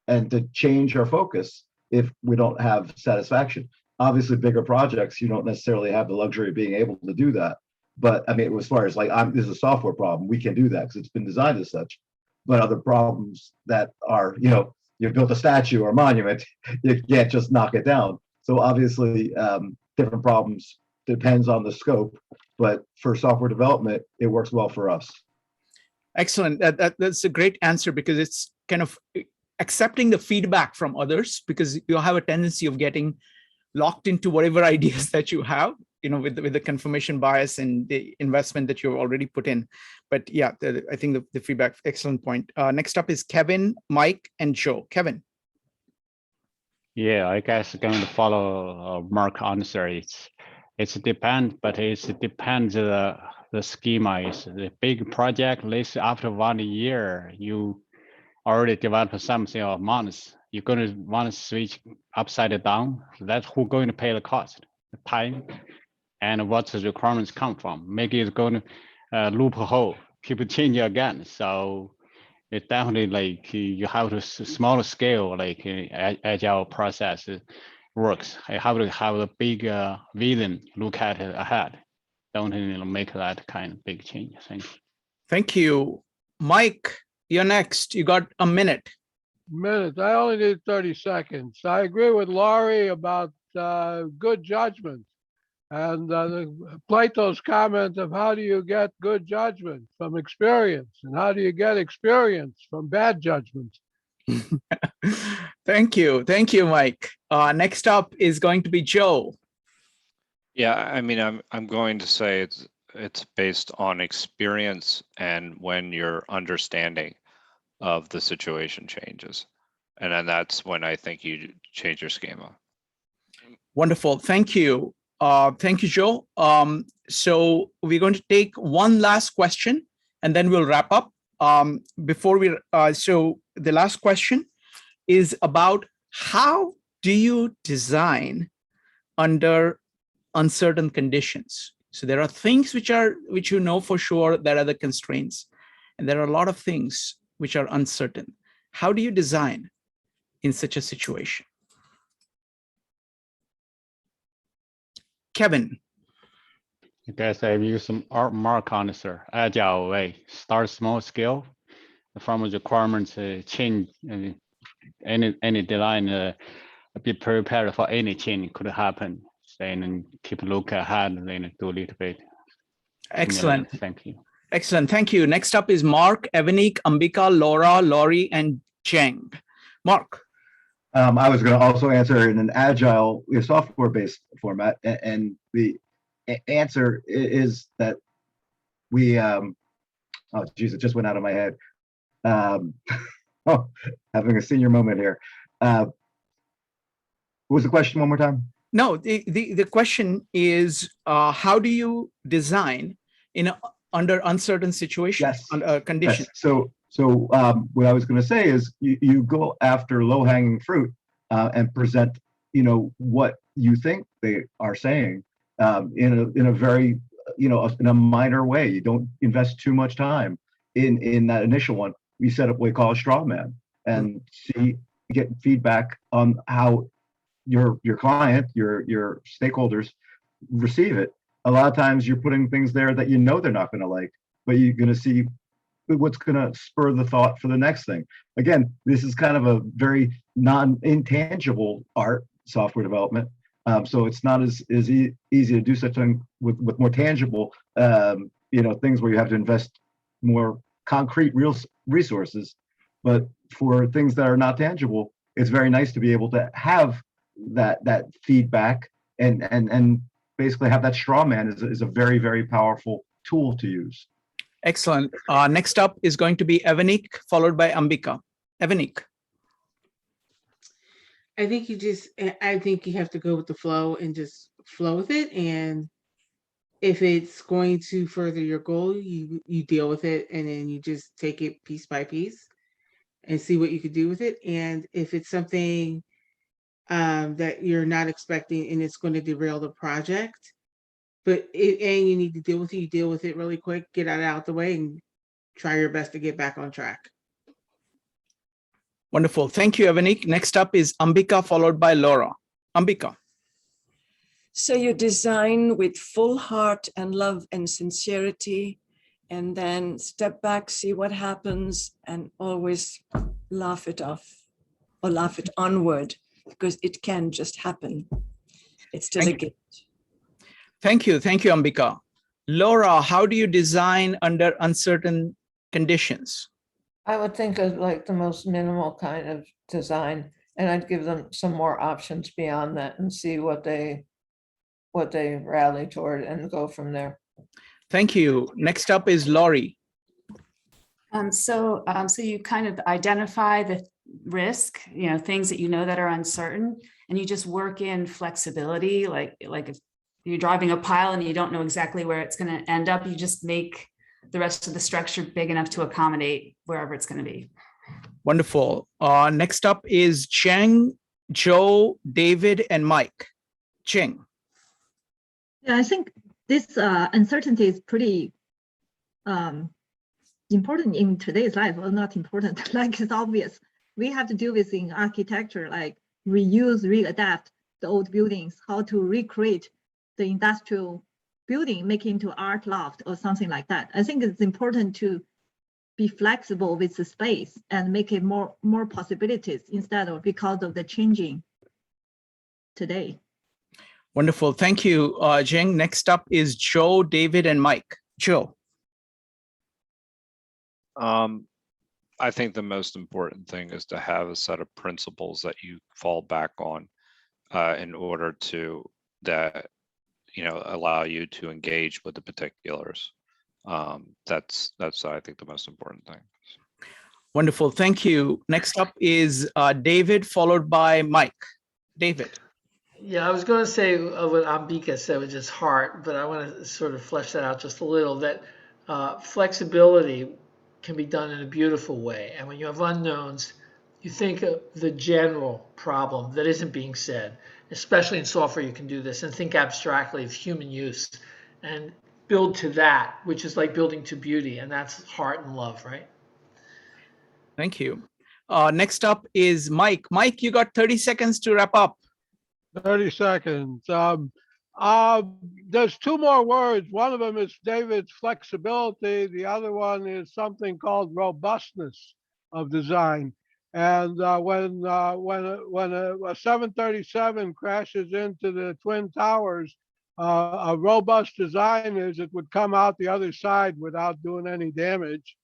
and to change our focus if we don't have satisfaction. Obviously, bigger projects, you don't necessarily have the luxury of being able to do that. But I mean, as far as like, this is a software problem, we can do that because it's been designed as such. But other problems that are, you've built a statue or a monument, you can't just knock it down. So obviously, different problems depends on the scope. But for software development, it works well for us. Excellent. That's a great answer because it's kind of accepting the feedback from others, because you have a tendency of getting locked into whatever ideas that you have, with the confirmation bias and the investment that you've already put in. But yeah, I think the feedback, excellent point. Next up is Kevin, Mike, and Joe. Kevin. Yeah, I guess going to follow Mark's answer. It's depends, but it depends. The schema is the big project. Let's say after 1 year, you already developed something of months. You're going to want to switch upside down. That's who's going to pay the cost, the time, and what the requirements come from. Maybe it's going to loophole, keep changing again. So it's definitely like you have to smaller scale, like agile process works. I have to have a big vision, look at it ahead. Don't make that kind of big change. Thank you. Thank you. Mike, you're next. You got a minute. I only need 30 seconds. I agree with Laurie about good judgment. And Plato's comment of how do you get good judgment from experience, and how do you get experience from bad judgment? Thank you, Mike. Next up is going to be Joe. Yeah, I mean, I'm going to say it's based on experience and when your understanding of the situation changes. And then that's when I think you change your schema. Wonderful. Thank you. Thank you, Joe. So we're going to take one last question and then we'll wrap up. So the last question is about how do you design under uncertain conditions? So there are things which you know for sure that are the constraints, and there are a lot of things which are uncertain. How do you design in such a situation? Kevin. I guess I use some mark answer, agile way. Start small scale, from requirements change, any design, be prepared for any change could happen. Then keep look ahead, then do a little bit. Excellent. Thank you. Excellent. Thank you. Next up is Mark, Evanik, Ambika, Laura, Laurie, and Cheng. Mark. I was going to also answer in an agile software-based format, and the answer is that we, oh geez, it just went out of my head. Oh, having a senior moment here. What was the question one more time? No, the question is, how do you design under uncertain situations, conditions? Yes. So what I was going to say is you go after low-hanging fruit and present, what you think they are saying in a very, in a minor way. You don't invest too much time in that initial one. We set up what we call a straw man and get feedback on how your client, your stakeholders receive it. A lot of times you're putting things there that they're not going to like, but you're going to see what's going to spur the thought for the next thing. Again, this is kind of a very intangible art, software development. So it's not as easy to do such thing with more tangible, things where you have to invest more concrete, real resources. But for things that are not tangible, it's very nice to be able to have that feedback and basically have that straw man is a very, very powerful tool to use. Excellent. Next up is going to be Evanik, followed by Ambika. Evanik. I think you have to go with the flow and just flow with it. And if it's going to further your goal, you deal with it, and then you just take it piece by piece and see what you could do with it. And if it's something that you're not expecting and it's going to derail the project, and you need to deal with it, you deal with it really quick, get it out the way, and try your best to get back on track. Wonderful. Thank you, Evanik. Next up is Ambika, followed by Laura. Ambika. So you design with full heart and love and sincerity, and then step back, see what happens, and always laugh it off or laugh it onward, because it can just happen. It's still a gift. Thank you. Thank you, Ambika. Laura, how do you design under uncertain conditions? I would think of like the most minimal kind of design, and I'd give them some more options beyond that and see what they rally toward and go from there. Thank you. Next up is Laurie. So you kind of identify the risk, things that that are uncertain, and you just work in flexibility. Like if you're driving a pile and you don't know exactly where it's going to end up, you just make the rest of the structure big enough to accommodate wherever it's going to be. Wonderful. Next up is Cheng, Joe, David, and Mike. Cheng. Yeah, I think this uncertainty is pretty important in today's life. Well, not important, like it's obvious. We have to deal with in architecture, like reuse, readapt the old buildings, how to recreate the industrial building, make it into art loft or something like that. I think it's important to be flexible with the space and make it more possibilities instead of because of the changing today. Wonderful. Thank you, Jing. Next up is Joe, David, and Mike. Joe. I think the most important thing is to have a set of principles that you fall back on in order to allow you to engage with the particulars. That's I think the most important thing. Wonderful. Thank you. Next up is David, followed by Mike. David. Yeah, I was going to say what Ambika said with his heart, but I want to sort of flesh that out just a little, that flexibility can be done in a beautiful way. And when you have unknowns, you think of the general problem that isn't being said, especially in software, you can do this and think abstractly of human use and build to that, which is like building to beauty. And that's heart and love, right? Thank you. Next up is Mike. Mike, you got 30 seconds to wrap up. 30 seconds. There's two more words. One of them is David's flexibility. The other one is something called robustness of design. And when a 737 crashes into the Twin Towers, a robust design is it would come out the other side without doing any damage.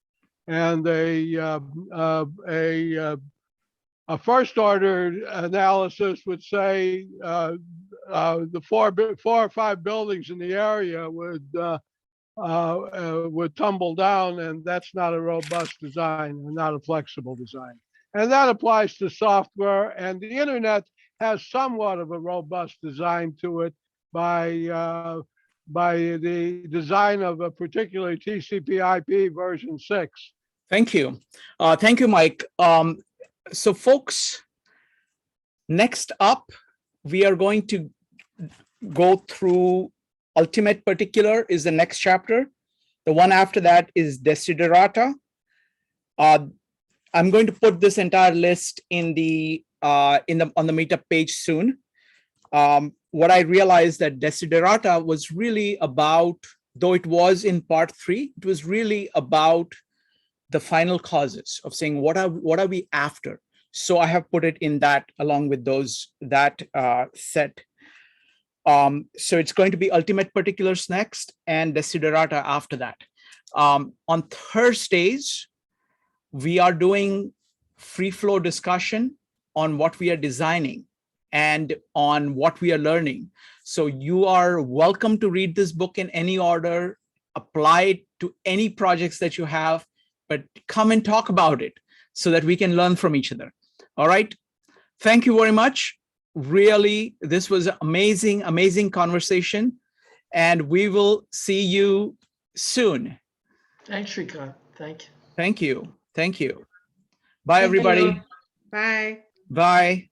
And a first order analysis would say the four or five buildings in the area would tumble down, and that's not a robust design and not a flexible design. And that applies to software, and the internet has somewhat of a robust design to it by the design of a particular TCP/IP version 6. Thank you. Thank you, Mike. So folks, next up, we are going to go through ultimate particular is the next chapter. The one after that is desiderata. I'm going to put this entire list on the meetup page soon. What I realized that desiderata was really about, though it was in part 3, it was really about the final causes of saying what are we after. So I have put it in that along with that set. So it's going to be ultimate particulars next and desiderata after that. On Thursdays, we are doing free flow discussion on what we are designing and on what we are learning. So you are welcome to read this book in any order, apply it to any projects that you have, but come and talk about it so that we can learn from each other. All right. Thank you very much. Really, this was an amazing, amazing conversation, and we will see you soon. Thanks, Shrikant. Thank you. Thank you. Thank you. Bye, Thank everybody. you. Bye. Bye.